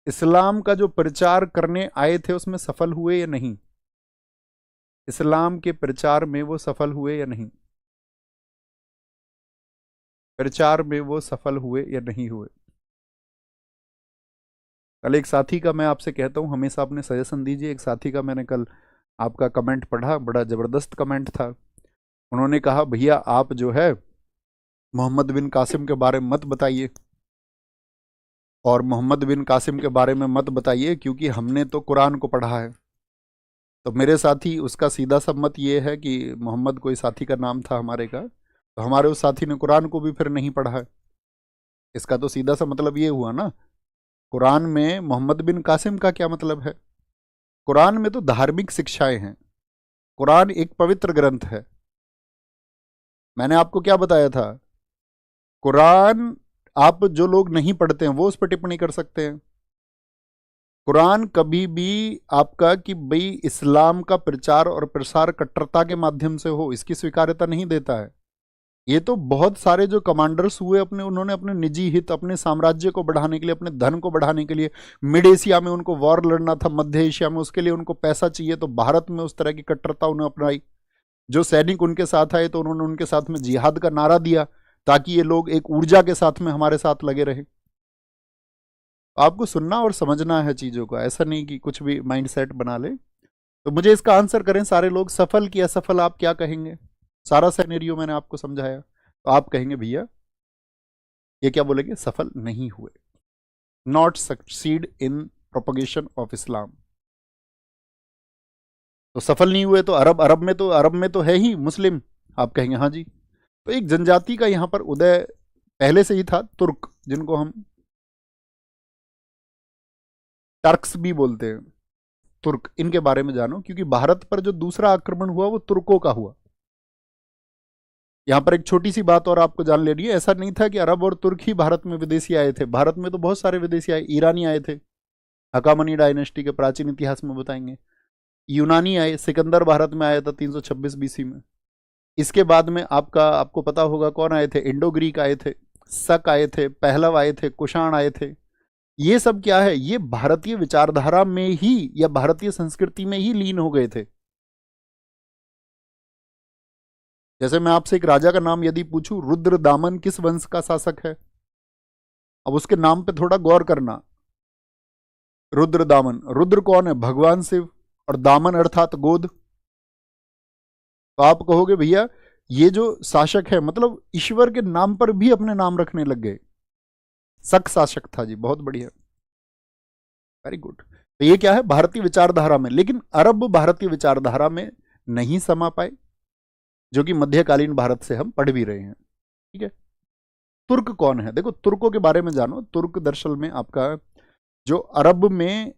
इस्लाम का जो प्रचार करने आए थे उसमें सफल हुए या नहीं? इस्लाम के प्रचार में वो सफल हुए या नहीं? प्रचार में वो सफल हुए या नहीं हुए? कल एक साथी का मैं आपसे कहता हूं हमेशा अपने सजेशन दीजिए। एक साथी का मैंने कल आपका कमेंट पढ़ा, बड़ा जबरदस्त कमेंट था। उन्होंने कहा भैया आप जो है मोहम्मद बिन कासिम के बारे में मत बताइए, और मोहम्मद बिन कासिम के बारे में मत बताइए क्योंकि हमने तो कुरान को पढ़ा है। तो मेरे साथी उसका सीधा सा मत ये है कि मोहम्मद कोई साथी का नाम था हमारे का, तो हमारे उस साथी ने कुरान को भी फिर नहीं पढ़ा है। इसका तो सीधा सा मतलब ये हुआ ना, कुरान में मोहम्मद बिन कासिम का क्या मतलब है? कुरान में तो धार्मिक शिक्षाएं हैं, कुरान एक पवित्र ग्रंथ है। मैंने आपको क्या बताया था, कुरान आप जो लोग नहीं पढ़ते हैं वो उस पर टिप्पणी कर सकते हैं। कुरान कभी भी आपका कि भाई इस्लाम का प्रचार और प्रसार कट्टरता के माध्यम से हो इसकी स्वीकार्यता नहीं देता है। ये तो बहुत सारे जो कमांडर्स हुए अपने, उन्होंने अपने निजी हित, अपने साम्राज्य को बढ़ाने के लिए, अपने धन को बढ़ाने के लिए, मिड एशिया में उनको वॉर लड़ना था, मध्य एशिया में उसके लिए उनको पैसा चाहिए, तो भारत में उस तरह की कट्टरता उन्हें अपनाई। जो सैनिक उनके साथ आए तो उन्होंने उनके साथ में जिहाद का नारा दिया ताकि ये लोग एक ऊर्जा के साथ में हमारे साथ लगे रहे। आपको सुनना और समझना है चीजों को, ऐसा नहीं कि कुछ भी माइंड सेट बना ले। तो मुझे इसका आंसर करें सारे लोग, सफल कि असफल आप क्या कहेंगे? सारा सिनेरियो मैंने आपको समझाया, तो आप कहेंगे भैया ये क्या बोलेंगे, सफल नहीं हुए, not succeed in propagation of Islam. तो सफल नहीं हुए तो अरब में तो है ही मुस्लिम, आप कहेंगे हाँ जी। तो एक जनजाति का यहां पर उदय पहले से ही था, तुर्क, जिनको हम टर्क्स भी बोलते हैं, तुर्क, इनके बारे में जानो क्योंकि भारत पर जो दूसरा आक्रमण हुआ वो तुर्कों का हुआ। यहां पर एक छोटी सी बात और आपको जान लेनी है, ऐसा नहीं था कि अरब और तुर्क ही भारत में विदेशी आए थे, भारत में तो बहुत सारे विदेशी आए, ईरानी आए थे, हकामनी डायनेस्टी के प्राचीन इतिहास में बताएंगे, यूनानी आए, सिकंदर भारत में आया था 326 बीसी में। इसके बाद में आपको पता होगा कौन आए थे, इंडो ग्रीक आए थे, शक आए थे, पहलव आए थे, कुषाण आए थे। ये सब क्या है, ये भारतीय विचारधारा में ही या भारतीय संस्कृति में ही लीन हो गए थे। जैसे मैं आपसे एक राजा का नाम यदि पूछूं, रुद्र दामन किस वंश का शासक है? अब उसके नाम पे थोड़ा गौर करना। रुद्र दामन, रुद्र कौन है? भगवान शिव, और दामन अर्थात गोद। तो आप कहोगे भैया ये जो शासक है मतलब ईश्वर के नाम पर भी अपने नाम रखने लग गए। शक शासक था जी, बहुत बढ़िया, वेरी गुड। तो ये क्या है, भारतीय विचारधारा में, लेकिन अरब भारतीय विचारधारा में नहीं समा पाए, जो कि मध्यकालीन भारत से हम पढ़ भी रहे हैं। ठीक है, तुर्क कौन है? देखो तुर्कों के बारे में जानो, तुर्क दरअसल में आपका जो अरब में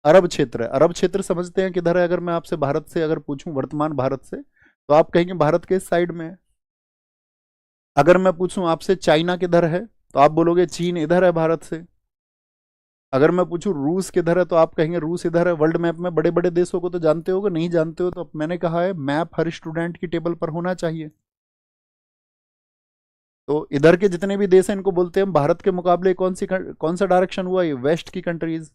अरब क्षेत्र है, अरब क्षेत्र समझते हैं किधर है? अगर मैं आपसे भारत से अगर पूछूं, वर्तमान भारत से, तो आप कहेंगे भारत के इस साइड में है। अगर मैं पूछूं आपसे चाइना किधर है, तो आप बोलोगे चीन इधर है भारत से। अगर मैं पूछूं रूस किधर है, तो आप कहेंगे रूस इधर है। वर्ल्ड मैप में बड़े बड़े देशों को तो जानते होगे, नहीं जानते हो तो मैंने कहा है मैप हर स्टूडेंट की टेबल पर होना चाहिए। तो इधर के जितने भी देश हैं इनको बोलते हैं भारत के मुकाबले कौन सा डायरेक्शन हुआ, ये वेस्ट की कंट्रीज,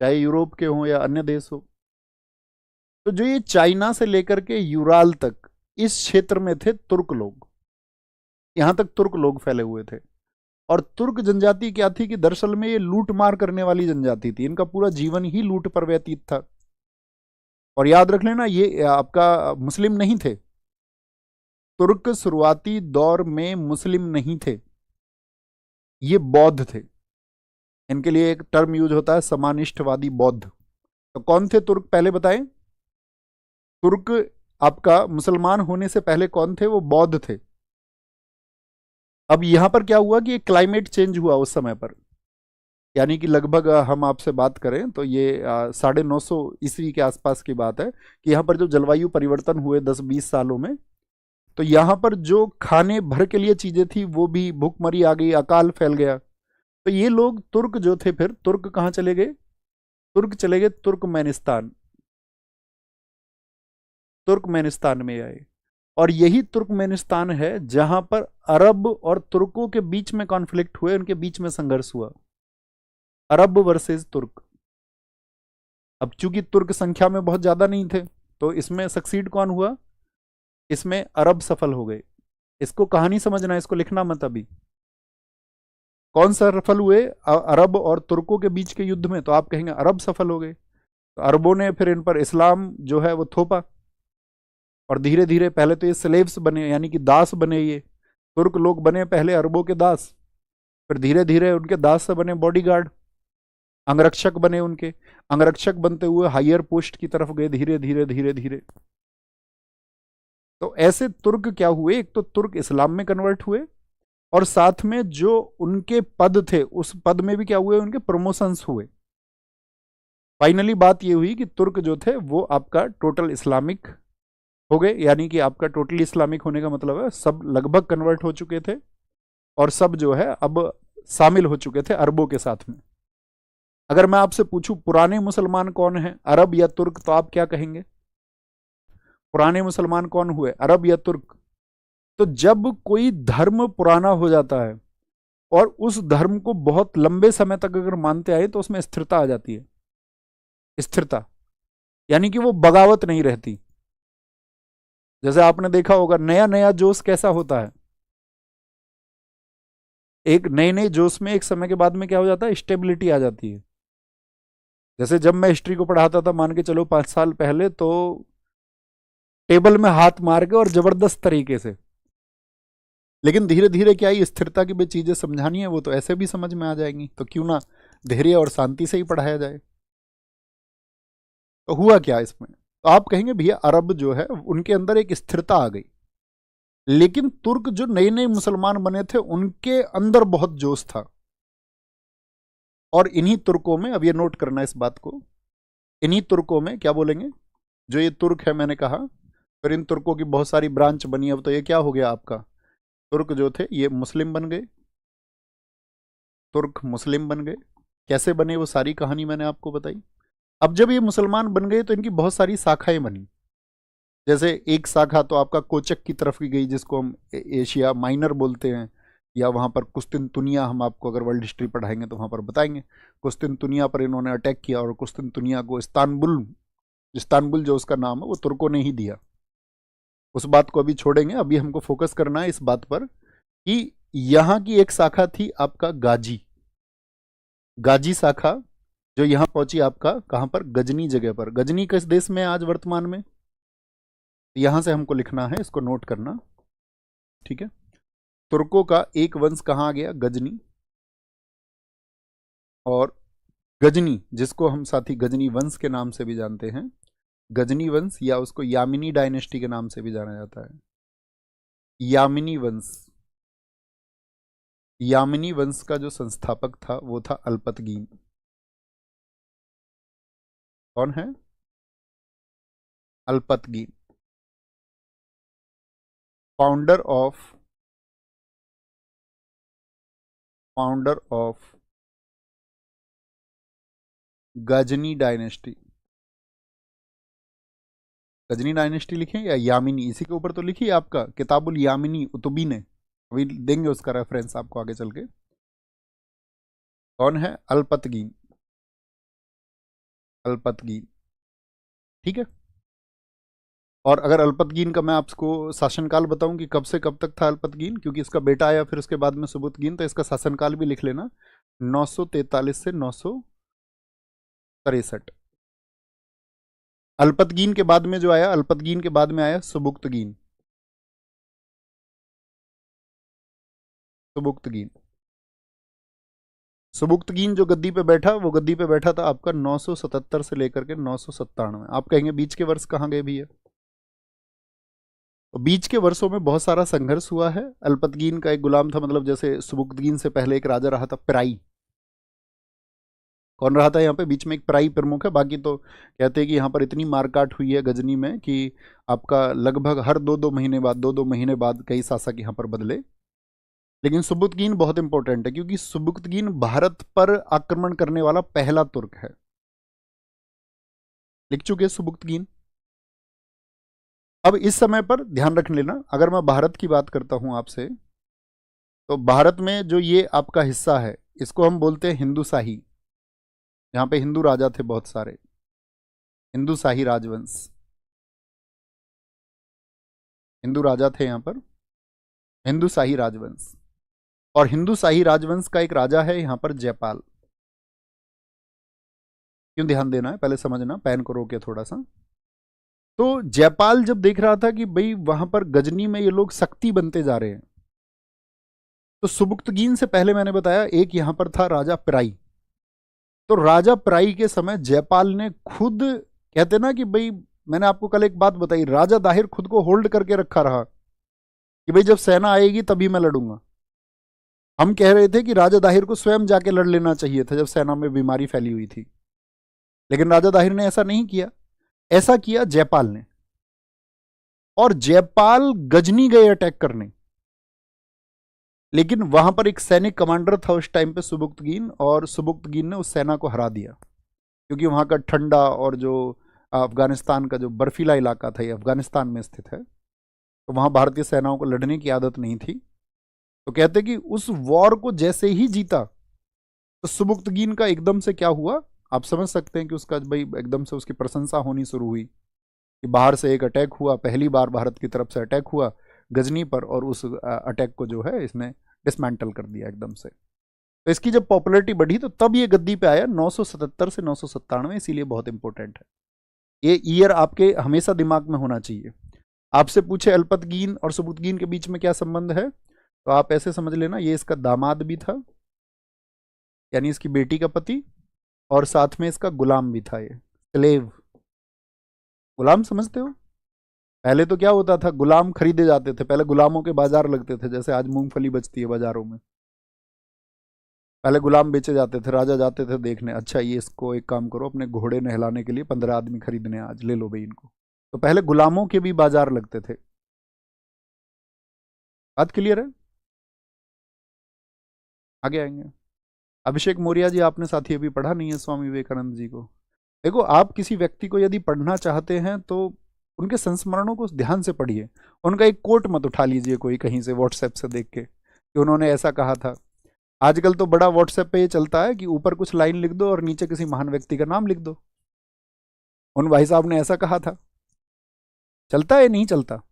चाहे यूरोप के हों या अन्य देश हो। तो जो ये चाइना से लेकर के यूराल तक इस क्षेत्र में थे तुर्क लोग, यहां तक तुर्क लोग फैले हुए थे। और तुर्क जनजाति क्या थी कि दरअसल में ये लूट मार करने वाली जनजाति थी, इनका पूरा जीवन ही लूट पर व्यतीत था। और याद रख लेना ये आपका मुस्लिम नहीं थे, तुर्क शुरुआती दौर में मुस्लिम नहीं थे, ये बौद्ध थे। इनके लिए एक टर्म यूज होता है समानिष्ठवादी बौद्ध। तो कौन थे तुर्क पहले बताएं? तुर्क आपका मुसलमान होने से पहले कौन थे? वो बौद्ध थे। अब यहां पर क्या हुआ कि क्लाइमेट चेंज हुआ उस समय पर, यानी कि लगभग हम आपसे बात करें तो ये 950 ईस्वी के आसपास की बात है कि यहाँ पर जो जलवायु परिवर्तन हुए 10-20 सालों में, तो यहाँ पर जो खाने भर के लिए चीजें थी वो भी भूखमरी आ गई, अकाल फैल गया। तो ये लोग तुर्क जो थे, फिर तुर्क कहाँ चले गए? तुर्क चले गए तुर्कमेनिस्तान, तुर्कमेनिस्तान में आए। और यही तुर्कमेनिस्तान है जहां पर अरब और तुर्कों के बीच में कॉन्फ्लिक्ट हुए, उनके बीच में संघर्ष हुआ, अरब वर्सेस तुर्क। अब चूंकि तुर्क संख्या में बहुत ज्यादा नहीं थे, तो इसमें सक्सीड कौन हुआ? इसमें अरब सफल हो गए। इसको कहानी समझना, इसको लिखना मत अभी। कौन सा सफल हुए? अरब और तुर्कों के बीच के युद्ध में। तो आप कहेंगे अरब सफल हो गए। तो अरबों ने फिर इन पर इस्लाम जो है वो थोपा, और धीरे धीरे पहले तो ये स्लेव्स बने, यानी कि दास बने, ये तुर्क लोग बने पहले अरबों के दास, फिर धीरे धीरे उनके दास से बने बॉडीगार्ड, अंगरक्षक बने उनके, अंगरक्षक बनते हुए हायर पोस्ट की तरफ गए धीरे धीरे धीरे धीरे। तो ऐसे तुर्क क्या हुए? एक तो तुर्क इस्लाम में कन्वर्ट हुए, और साथ में जो उनके पद थे उस पद में भी क्या हुए? उनके प्रमोशंस हुए। फाइनली बात ये हुई कि तुर्क जो थे वो आपका टोटल इस्लामिक हो गए, यानी कि आपका टोटली इस्लामिक होने का मतलब है सब लगभग कन्वर्ट हो चुके थे, और सब जो है अब शामिल हो चुके थे अरबों के साथ में। अगर मैं आपसे पूछूं पुराने मुसलमान कौन है, अरब या तुर्क, तो आप क्या कहेंगे? पुराने मुसलमान कौन हुए, अरब या तुर्क? तो जब कोई धर्म पुराना हो जाता है और उस धर्म को बहुत लंबे समय तक अगर मानते आए तो उसमें स्थिरता आ जाती है। स्थिरता यानी कि वो बगावत नहीं रहती। जैसे आपने देखा होगा नया नया जोश कैसा होता है, एक नए नए जोश में एक समय के बाद में क्या हो जाता है? स्टेबिलिटी आ जाती है। जैसे जब मैं हिस्ट्री को पढ़ाता था, मान के चलो 5 साल पहले, तो टेबल में हाथ मार के और जबरदस्त तरीके से, लेकिन धीरे धीरे क्या ही स्थिरता की भी चीजें समझानी है वो तो ऐसे भी समझ में आ जाएंगी, तो क्यों ना धैर्य और शांति से ही पढ़ाया जाए। तो हुआ क्या इसमें? तो आप कहेंगे भैया अरब जो है उनके अंदर एक स्थिरता आ गई, लेकिन तुर्क जो नए नए मुसलमान बने थे उनके अंदर बहुत जोश था। और इन्हीं तुर्कों में, अब ये नोट करना इस बात को, इन्हीं तुर्कों में क्या बोलेंगे, जो ये तुर्क है मैंने कहा, फिर इन तुर्कों की बहुत सारी ब्रांच बनी। अब तो ये क्या हो गया आपका, तुर्क जो थे ये मुस्लिम बन गए, तुर्क मुस्लिम बन गए। कैसे बने वो सारी कहानी मैंने आपको बताई। अब जब ये मुसलमान बन गए तो इनकी बहुत सारी शाखाएं बनी। जैसे एक शाखा तो आपका कोचक की तरफ की गई, जिसको हम एशिया माइनर बोलते हैं, या वहाँ पर कुस्तुनतुनिया, हम आपको अगर वर्ल्ड हिस्ट्री पढ़ाएंगे तो वहाँ पर बताएंगे, कुस्तुनतुनिया पर इन्होंने अटैक किया, और कुस्तुनतुनिया को इस्तानबुल, इस्तानबुल जो उसका नाम है वो तुर्कों ने ही दिया। उस बात को अभी छोड़ेंगे, अभी हमको फोकस करना है इस बात पर कि यहाँ की एक शाखा थी आपका गाजी, गाजी शाखा, जो यहाँ पहुंची आपका कहाँ पर? गजनी जगह पर। गजनी किस देश में है आज वर्तमान में? यहां से हमको लिखना है, इसको नोट करना, ठीक है। तुर्कों का एक वंश कहाँ आ गया? गजनी। और गजनी जिसको हम साथी गजनी वंश के नाम से भी जानते हैं, गजनी वंश, या उसको यामिनी डायनेस्टी के नाम से भी जाना जाता है, यामिनी वंश, यामिनी वंश का जो संस्थापक था वो था अल्पतगीन। कौन है? Alptigin, founder of Ghazni dynasty. Ghazni dynasty लिखे या यामिनी, इसी के ऊपर तो लिखी है आपका किताबुल यामिनी उतुबी ने, अभी देंगे उसका रेफरेंस आपको आगे चल के। कौन है? अल्पतगीन, अल्पतगीन, ठीक है। और अगर अल्पतगीन का मैं आपको शासनकाल बताऊं कि कब से कब तक था अल्पतगीन, क्योंकि इसका बेटा आया फिर उसके बाद में सुबुतगीन, तो इसका शासनकाल भी लिख लेना, 943 से 963। अल्पतगीन के बाद में जो आया, अल्पतगीन के बाद में आया सुबुक्तगीन, सुबुक्तगीन। सुबुक्तगीन जो गद्दी पे बैठा, वो गद्दी पे बैठा था आपका 977 से लेकर के 997। आप कहेंगे बीच के वर्ष कहाँ गए भैया? तो बीच के वर्षों में बहुत सारा संघर्ष हुआ है। अल्पतगीन का एक गुलाम था, मतलब जैसे सुबुक्तगीन से पहले एक राजा रहा था पिराई। कौन रहा था यहाँ पे? बीच में एक पिराई प्रमुख है। बाकी तो कहते हैं कि यहाँ पर इतनी मारकाट हुई है गजनी में कि आपका लगभग हर 2-2 महीने बाद, 2-2 महीने बाद कई शासक यहाँ पर बदले। लेकिन सुबुक्तगीन बहुत इंपॉर्टेंट है, क्योंकि सुबुक्तगीन भारत पर आक्रमण करने वाला पहला तुर्क है। लिख चुके सुबुक्तगीन। अब इस समय पर ध्यान रख लेना, अगर मैं भारत की बात करता हूं आपसे, तो भारत में जो ये आपका हिस्सा है, इसको हम बोलते हैं हिंदू शाही। यहाँ पे हिंदू राजा थे बहुत सारे, हिंदू शाही राजवंश, हिंदू राजा थे यहाँ पर, हिंदू शाही राजवंश। और हिंदू शाही राजवंश का एक राजा है यहाँ पर जयपाल। क्यों ध्यान देना है पहले समझना, पैन को रोके थोड़ा सा। तो जयपाल जब देख रहा था कि भाई वहां पर गजनी में ये लोग शक्ति बनते जा रहे हैं, तो सुबुक्तगीन से पहले मैंने बताया एक यहां पर था राजा पिराई। तो राजा पिराई के समय जयपाल ने खुद, कहते ना कि भाई, मैंने आपको कल एक बात बताई, राजा दाहिर खुद को होल्ड करके रखा रहा कि भाई जब सेना आएगी तभी मैं लड़ूंगा। हम कह रहे थे कि राजा दाहिर को स्वयं जाके लड़ लेना चाहिए था जब सेना में बीमारी फैली हुई थी, लेकिन राजा दाहिर ने ऐसा नहीं किया, ऐसा किया जयपाल ने। और जयपाल गजनी गए अटैक करने, लेकिन वहां पर एक सैनिक कमांडर था उस टाइम पे सुबुक्तगीन, और सुबुक्तगीन ने उस सेना को हरा दिया, क्योंकि वहां का ठंडा और जो अफगानिस्तान का जो बर्फीला इलाका था, ये अफगानिस्तान में स्थित है, तो वहां भारतीय सेनाओं को लड़ने की आदत नहीं थी। तो कहते कि उस वॉर को जैसे ही जीता, तो सुबुक्तगीन का एकदम से क्या हुआ, आप समझ सकते हैं कि उसका भाई एकदम से उसकी प्रशंसा होनी शुरू हुई कि बाहर से एक अटैक हुआ, पहली बार भारत की तरफ से अटैक हुआ गजनी पर, और उस अटैक को जो है इसने डिसमेंटल कर दिया एकदम से। तो इसकी जब पॉपुलैरिटी बढ़ी तो तब ये गद्दी पे आया 977 से 997, इसीलिए बहुत इंपॉर्टेंट है। ये ईयर आपके हमेशा दिमाग में होना चाहिए। आपसे पूछे अल्पतगीन और सुबुक्तगीन के बीच में क्या संबंध है, तो आप ऐसे समझ लेना, ये इसका दामाद भी था, यानी इसकी बेटी का पति, और साथ में इसका गुलाम भी था, ये स्लेव। गुलाम समझते हो? पहले तो क्या होता था, गुलाम खरीदे जाते थे, पहले गुलामों के बाजार लगते थे, जैसे आज मूंगफली बचती है बाजारों में। पहले गुलाम बेचे जाते थे, राजा जाते थे देखने, अच्छा ये इसको एक काम करो, अपने घोड़े नहलाने के लिए 15 आदमी खरीदने, आज ले लो भाई इनको। तो पहले गुलामों के भी बाजार लगते थे। बात क्लियर है? आगे आएंगे। अभिषेक मौर्य जी, आपने साथी अभी पढ़ा नहीं है स्वामी विवेकानंद जी को। देखो, आप किसी व्यक्ति को यदि पढ़ना चाहते हैं तो उनके संस्मरणों को ध्यान से पढ़िए, उनका एक कोट मत उठा लीजिए कोई कहीं से व्हाट्सएप से देख के कि उन्होंने ऐसा कहा था। आजकल तो बड़ा व्हाट्सएप पे ये चलता है कि ऊपर कुछ लाइन लिख दो और नीचे किसी महान व्यक्ति का नाम लिख दो, उन भाई साहब ने ऐसा कहा था। चलता है? नहीं चलता।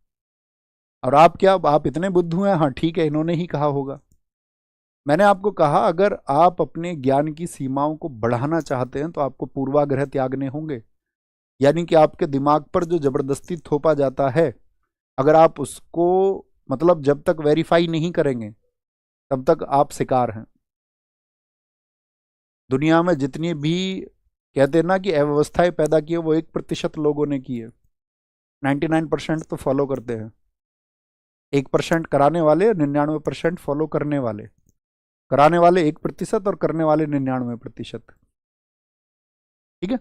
और आप क्या, आप इतने बुद्धू हैं, हाँ ठीक है इन्होंने ही कहा होगा। मैंने आपको कहा अगर आप अपने ज्ञान की सीमाओं को बढ़ाना चाहते हैं तो आपको पूर्वाग्रह त्यागने होंगे, यानी कि आपके दिमाग पर जो जबरदस्ती थोपा जाता है, अगर आप उसको मतलब जब तक वेरीफाई नहीं करेंगे तब तक आप शिकार हैं। दुनिया में जितनी भी कहते हैं ना कि अव्यवस्थाएं पैदा की है, वो 1% लोगों ने की है, 99% तो फॉलो करते हैं, 1% कराने वाले, 99% फॉलो करने वाले। कराने वाले 1% और करने वाले 99%। ठीक है,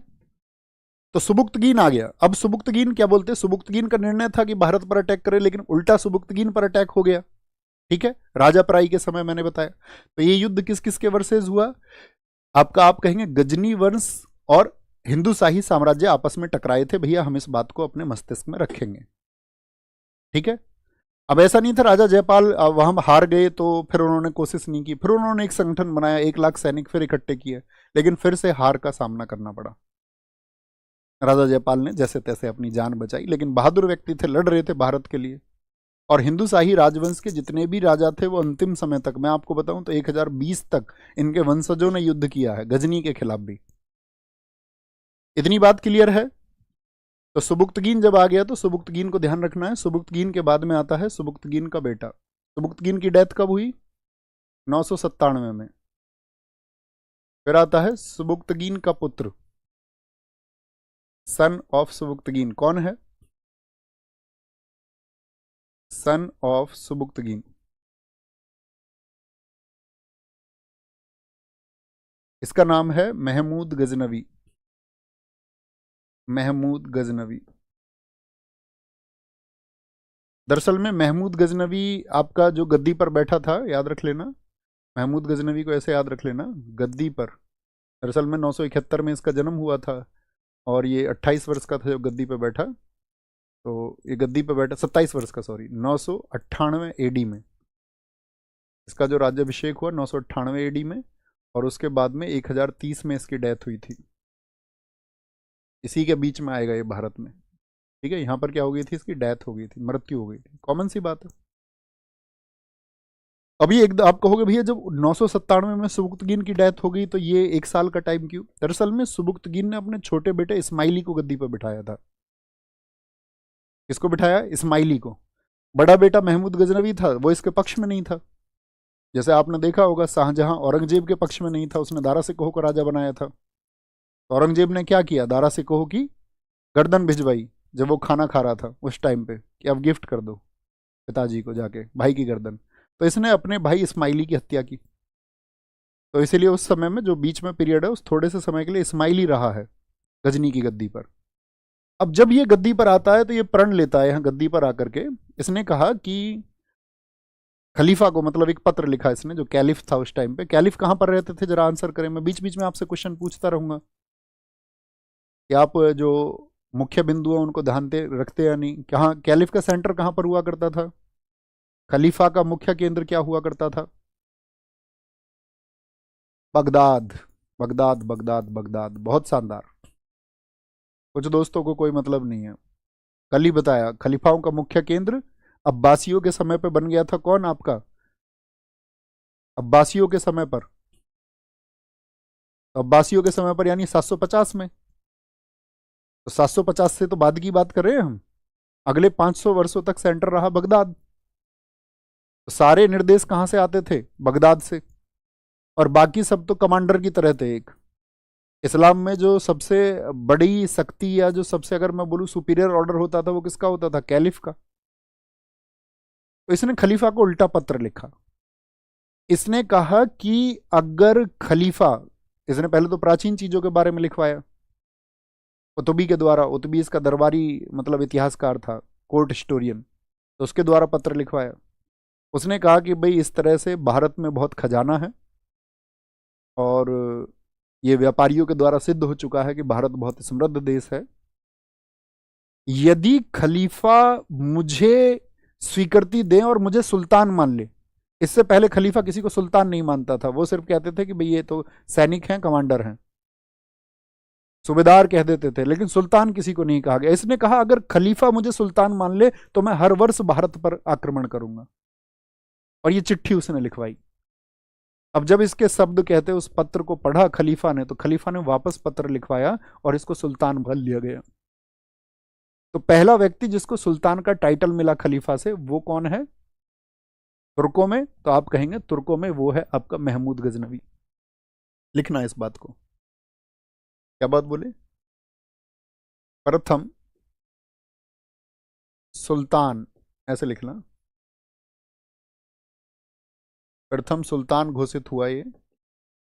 तो सुबुक्तगीन आ गया। अब सुबुक्तगीन क्या बोलते हैं, सुबुक्तगीन का निर्णय था कि भारत पर अटैक करे, लेकिन उल्टा सुबुक्तगीन पर अटैक हो गया। ठीक है, राजा पराई के समय मैंने बताया। तो ये युद्ध किस किस के वर्सेज हुआ आपका, आप कहेंगे गजनी वंश और हिंदू शाही साम्राज्य आपस में टकराए थे। भैया हम इस बात को अपने मस्तिष्क में रखेंगे। ठीक है, अब ऐसा नहीं था राजा जयपाल वहां हार गए तो फिर उन्होंने कोशिश नहीं की, फिर उन्होंने एक संगठन बनाया, 1 लाख सैनिक फिर इकट्ठे किए, लेकिन फिर से हार का सामना करना पड़ा। राजा जयपाल ने जैसे तैसे अपनी जान बचाई, लेकिन बहादुर व्यक्ति थे, लड़ रहे थे भारत के लिए। और हिंदू शाही राजवंश के जितने भी राजा थे वो अंतिम समय तक, मैं आपको बताऊं तो 1020 तक इनके वंशजों ने युद्ध किया है, गजनी के खिलाफ भी। इतनी बात क्लियर है। तो सुबुक्तगीन जब आ गया तो सुबुक्तगीन को ध्यान रखना है। सुबुक्तगीन के बाद में आता है सुबुक्तगीन का बेटा। सुबुक्तगीन की डेथ कब हुई, 997 में। फिर आता है सुबुक्तगीन का पुत्र, सन ऑफ सुबुक्तगीन। कौन है सन ऑफ सुबुक्तगीन? इसका नाम है महमूद गजनवी। महमूद गजनवी। दरअसल में महमूद गजनवी आपका जो गद्दी पर बैठा था, याद रख लेना, महमूद गजनवी को ऐसे याद रख लेना, गद्दी पर। दरअसल में 971 में इसका जन्म हुआ था और ये 28 वर्ष का था जब गद्दी पर बैठा। तो ये गद्दी पर बैठा 27 वर्ष का, सॉरी, 998 एडी में इसका जो राज्याभिषेक हुआ, 998 एडी में। और उसके बाद में 1030 में इसकी डेथ हुई थी। इसी के बीच में आएगा ये भारत में। ठीक है, यहाँ पर क्या हो गई थी, इसकी डेथ हो गई थी, मृत्यु हो गई थी, कॉमन सी बात है। अभी एक आप कहोगे भैया जब 997 में सुबुक्तगीन की डेथ हो गई तो ये 1 साल का टाइम क्यों? दरअसल में सुबुक्तगीन ने अपने छोटे बेटे इस्माइली को गद्दी पर बिठाया था। किसको बिठाया? इस्माइली को। बड़ा बेटा महमूद गजनवी था, वो इसके पक्ष में नहीं था। जैसे आपने देखा होगा शाहजहां औरंगजेब के पक्ष में नहीं था, उसने दारा सिकोह को राजा बनाया था। तो औरंगजेब ने क्या किया, दारा सिकोह की गर्दन भिजवाई जब वो खाना खा रहा था उस टाइम पे, कि अब गिफ्ट कर दो पिताजी को जाके भाई की गर्दन। तो इसने अपने भाई इस्माइली की हत्या की। तो इसीलिए उस समय में जो बीच में पीरियड है उस थोड़े से समय के लिए इस्माइली रहा है गजनी की गद्दी पर। अब जब ये गद्दी पर आता है तो ये प्रण लेता है यहाँ गद्दी पर आकर के। इसने कहा कि खलीफा को, मतलब एक पत्र लिखा इसने, जो कैलिफ था उस टाइम पे। कैलिफ कहाँ पर रहते थे जरा आंसर करें, मैं बीच बीच में आपसे क्वेश्चन पूछता रहूंगा कि आप जो मुख्य बिंदु है उनको ध्यान रखते या नहीं। कहाँ कैलिफ का सेंटर कहाँ पर हुआ करता था, खलीफा का मुख्य केंद्र क्या हुआ करता था? Baghdad, Baghdad, Baghdad, Baghdad. बहुत शानदार। कुछ दोस्तों को कोई मतलब नहीं है। कल ही बताया, खलीफाओं का मुख्य केंद्र अब्बासियों के समय पर बन गया था। कौन आपका? अब्बासियों के समय पर। तो अब्बासियों के समय पर यानी 750 में। तो 750 से तो बाद की बात कर रहे हैं हम। अगले 500 वर्षों तक सेंटर रहा बगदाद। तो सारे निर्देश कहां से आते थे? बगदाद से। और बाकी सब तो कमांडर की तरह थे। एक इस्लाम में जो सबसे बड़ी शक्ति या जो सबसे, अगर मैं बोलूं, सुपीरियर ऑर्डर होता था वो किसका होता था? कैलिफ का। तो इसने खलीफा को उल्टा पत्र लिखा। इसने कहा कि अगर खलीफा, इसने पहले तो प्राचीन चीजों के बारे में लिखवाया उतबी के द्वारा। उतबी इसका दरबारी मतलब इतिहासकार था, कोर्ट हिस्टोरियन। तो उसके द्वारा पत्र लिखवाया। उसने कहा कि भाई इस तरह से भारत में बहुत खजाना है और ये व्यापारियों के द्वारा सिद्ध हो चुका है कि भारत बहुत समृद्ध देश है। यदि खलीफा मुझे स्वीकृति दे और मुझे सुल्तान मान ले, इससे पहले खलीफा किसी को सुल्तान नहीं मानता था, वो सिर्फ कहते थे कि भाई ये तो सैनिक हैं, कमांडर हैं, सूबेदार कह देते थे, लेकिन सुल्तान किसी को नहीं कहा गया। इसने कहा अगर खलीफा मुझे सुल्तान मान ले तो मैं हर वर्ष भारत पर आक्रमण करूंगा। और ये चिट्ठी उसने लिखवाई। अब जब इसके शब्द कहते उस पत्र को पढ़ा खलीफा ने, तो खलीफा ने वापस पत्र लिखवाया और इसको सुल्तान भर लिया गया। तो पहला व्यक्ति जिसको सुल्तान का टाइटल मिला खलीफा से, वो कौन है तुर्कों में? तो आप कहेंगे तुर्कों में वो है आपका महमूद गजनवी। लिखना इस बात को। क्या बात बोले? प्रथम सुल्तान, ऐसे लिखना, प्रथम सुल्तान घोषित हुआ ये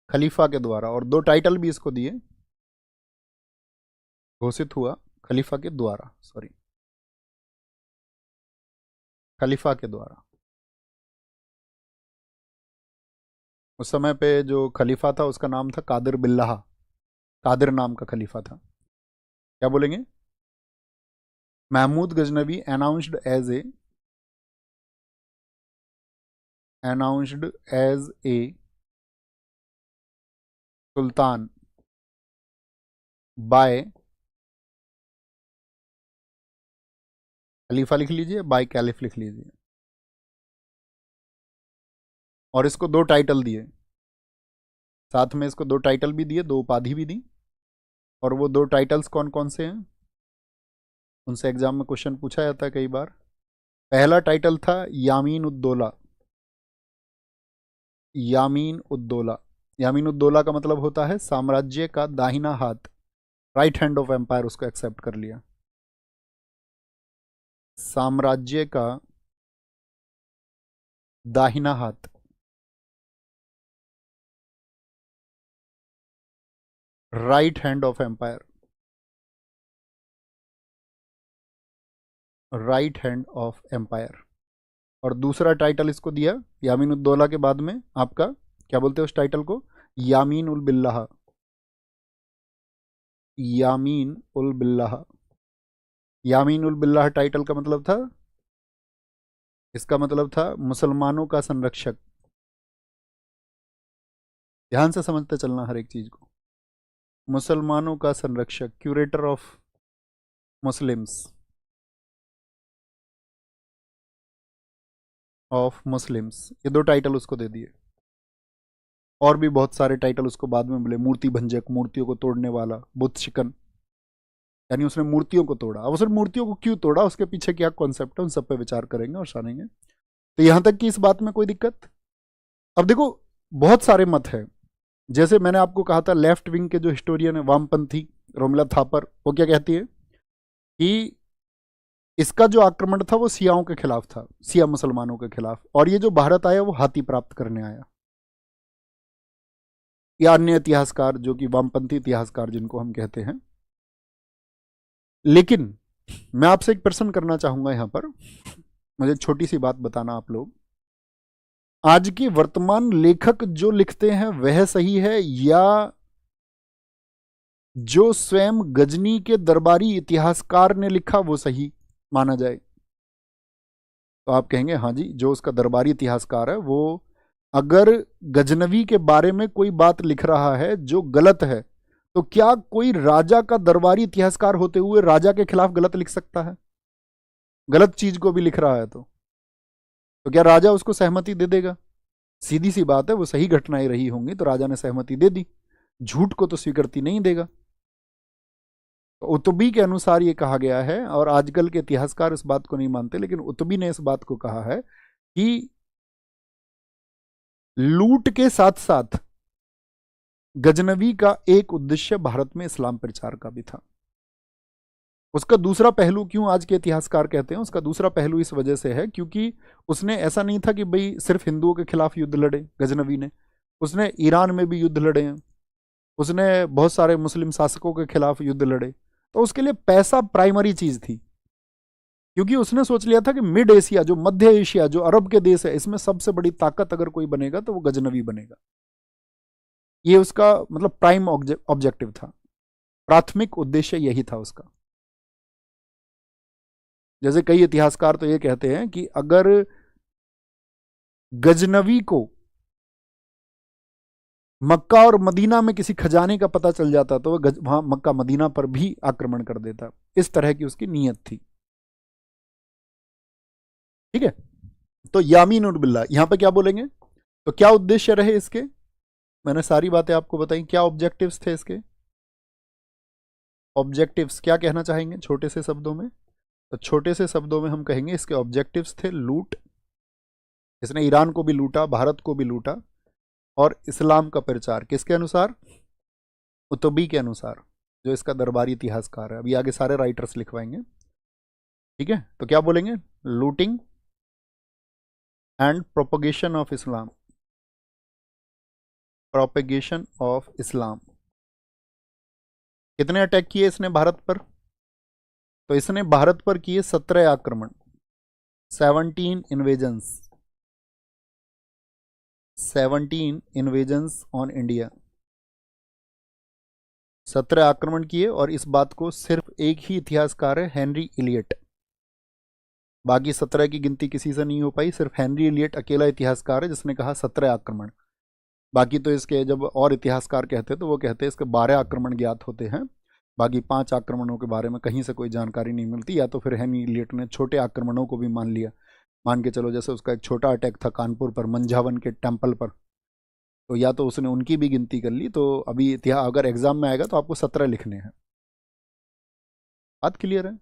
खलीफा के द्वारा, और दो टाइटल भी इसको दिए, घोषित हुआ खलीफा के द्वारा, सॉरी खलीफा के द्वारा। उस समय पे जो खलीफा था उसका नाम था कादिर बिल्लाह, कादिर नाम का खलीफा था। क्या बोलेंगे? Mahmud Ghaznavi announced as a सुल्तान बाय, खलीफा लिख लीजिए, बाय कैलिफ लिख लीजिए, और इसको दो टाइटल दिए, साथ में इसको दो टाइटल भी दिए, दो उपाधि भी दी। और वो दो टाइटल्स कौन कौन से हैं, उनसे एग्जाम में क्वेश्चन पूछा जाता है कई बार। पहला टाइटल था यामीन उद्दौला, यामीन उद्दौला। यामीन उद्दौला का मतलब होता है साम्राज्य का दाहिना हाथ, राइट हैंड ऑफ एम्पायर, उसको एक्सेप्ट कर लिया। साम्राज्य का दाहिना हाथ, right hand of empire, right hand of empire. और दूसरा टाइटल इसको दिया यामीन उद्दौला के बाद में, आपका क्या बोलते हैं उस टाइटल को, यामीन उल बिल्लाह, यामीन उल बिल्लाह। यामीन उल बिल्लाह टाइटल का मतलब था, इसका मतलब था मुसलमानों का संरक्षक। ध्यान से समझते चलना हर एक चीज को, मुसलमानों का संरक्षक, curator of Muslims, of Muslims, ये दो टाइटल उसको दे दिए। और भी बहुत सारे टाइटल उसको बाद में मिले, मूर्ति भंजक, मूर्तियों को तोड़ने वाला, बुत शिकन, यानी उसने मूर्तियों को तोड़ा। अब उसने मूर्तियों को क्यों तोड़ा, उसके पीछे क्या कॉन्सेप्ट है, उन सब पे विचार करेंगे और जानेंगे। तो यहां तक कि इस बात में कोई दिक्कत। अब देखो बहुत सारे मत हैं, जैसे मैंने आपको कहा था लेफ्ट विंग के जो हिस्टोरियन है वामपंथी रोमिला थापर, वो क्या कहती है कि इसका जो आक्रमण था वो सियाओं के खिलाफ था, सिया मुसलमानों के खिलाफ, और ये जो भारत आया वो हाथी प्राप्त करने आया। या अन्य इतिहासकार जो कि वामपंथी इतिहासकार जिनको हम कहते हैं। लेकिन मैं आपसे एक प्रश्न करना चाहूंगा यहां पर, मुझे छोटी सी बात बताना आप लोग, आज के वर्तमान लेखक जो लिखते हैं वह सही है, या जो स्वयं गजनी के दरबारी इतिहासकार ने लिखा वो सही माना जाए? तो आप कहेंगे हाँ जी, जो उसका दरबारी इतिहासकार है वो अगर गजनवी के बारे में कोई बात लिख रहा है जो गलत है, तो क्या कोई राजा का दरबारी इतिहासकार होते हुए राजा के खिलाफ गलत लिख सकता है? गलत चीज को भी लिख रहा है तो क्या राजा उसको सहमति दे देगा? सीधी सी बात है, वो सही घटनाएं रही होंगी तो राजा ने सहमति दे दी, झूठ को तो स्वीकृति नहीं देगा। तो उतबी के अनुसार ये कहा गया है, और आजकल के इतिहासकार इस बात को नहीं मानते, लेकिन उतबी ने इस बात को कहा है कि लूट के साथ साथ गजनवी का एक उद्देश्य भारत में इस्लाम प्रचार का भी था। उसका दूसरा पहलू क्यों आज के इतिहासकार कहते हैं, उसका दूसरा पहलू इस वजह से है क्योंकि उसने ऐसा नहीं था कि भाई सिर्फ हिंदुओं के खिलाफ युद्ध लड़े गजनवी ने, उसने ईरान में भी युद्ध लड़े हैं, उसने बहुत सारे मुस्लिम शासकों के खिलाफ युद्ध लड़े। तो उसके लिए पैसा प्राइमरी चीज थी, क्योंकि उसने सोच लिया था कि मिड एशिया, जो मध्य एशिया, जो अरब के देश है, इसमें सबसे बड़ी ताकत अगर कोई बनेगा तो वो गजनवी बनेगा। ये उसका मतलब प्राइम ऑब्जेक्टिव था, प्राथमिक उद्देश्य यही था उसका। जैसे कई इतिहासकार तो ये कहते हैं कि अगर गजनवी को मक्का और मदीना में किसी खजाने का पता चल जाता तो वह वहां मक्का मदीना पर भी आक्रमण कर देता, इस तरह की उसकी नीयत थी। ठीक है, तो यामीन उल बिल्लाह यहां पे क्या बोलेंगे, तो क्या उद्देश्य रहे इसके, मैंने सारी बातें आपको बताई, क्या ऑब्जेक्टिव्स थे इसके, ऑब्जेक्टिव्स क्या कहना चाहेंगे छोटे से शब्दों में? तो छोटे से शब्दों में हम कहेंगे इसके ऑब्जेक्टिव्स थे लूट, इसने ईरान को भी लूटा, भारत को भी लूटा, और इस्लाम का प्रचार किसके अनुसार, उतबी के अनुसार, जो इसका दरबारी इतिहासकार है। अभी आगे सारे राइटर्स लिखवाएंगे। ठीक है, तो क्या बोलेंगे, looting and propagation of Islam, propagation of Islam. कितने अटैक किए इसने भारत पर? तो इसने भारत पर किए 17 आक्रमण, 17 इन्वेजन्स, 17 इन्वेजन्स ऑन इंडिया। 17 आक्रमण किए, और इस बात को सिर्फ एक ही इतिहासकार है, हेनरी इलियट। बाकी 17 की गिनती किसी से नहीं हो पाई, सिर्फ हेनरी इलियट अकेला इतिहासकार है जिसने कहा 17 आक्रमण। बाकी तो इसके जब और इतिहासकार कहते तो वो कहते इसके 12 आक्रमण ज्ञात होते हैं, बाकी 5 आक्रमणों के बारे में कहीं से कोई जानकारी नहीं मिलती। या तो फिर हेनरी इलियट ने छोटे आक्रमणों को भी मान लिया, मान के चलो जैसे उसका एक छोटा अटैक था कानपुर पर, मंझावन के टेम्पल पर, तो या तो उसने उनकी भी गिनती कर ली। तो अभी इतिहास अगर एग्जाम में आएगा तो आपको 17 लिखने हैं। बात क्लियर है?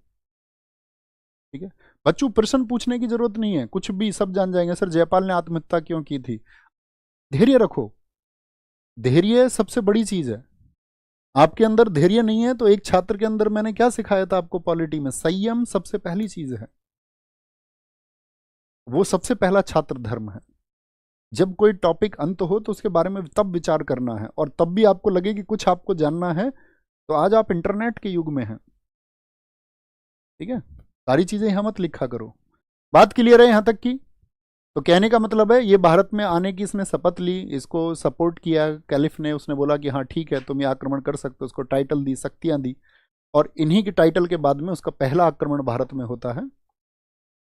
ठीक है बच्चों, प्रश्न पूछने की जरूरत नहीं है, कुछ भी सब जान जाएंगे। सर जयपाल ने आत्महत्या क्यों की थी? धैर्य रखो, धैर्य सबसे बड़ी चीज है। आपके अंदर धैर्य नहीं है तो एक छात्र के अंदर मैंने क्या सिखाया था आपको पॉलिटी में? संयम सबसे पहली चीज है, वो सबसे पहला छात्र धर्म है। जब कोई टॉपिक अंत हो तो उसके बारे में तब विचार करना है, और तब भी आपको लगे कि कुछ आपको जानना है, तो आज आप इंटरनेट के युग में हैं। ठीक है, सारी चीजें यहां मत लिखा करो। बात क्लियर है यहां तक की? तो कहने का मतलब है ये भारत में आने की इसने शपथ ली, इसको सपोर्ट किया कैलिफ ने, उसने बोला कि हाँ ठीक है तुम ये आक्रमण कर सकते हो, उसको टाइटल दी, शक्तियां दी, और इन्हीं के टाइटल के बाद में उसका पहला आक्रमण भारत में होता है।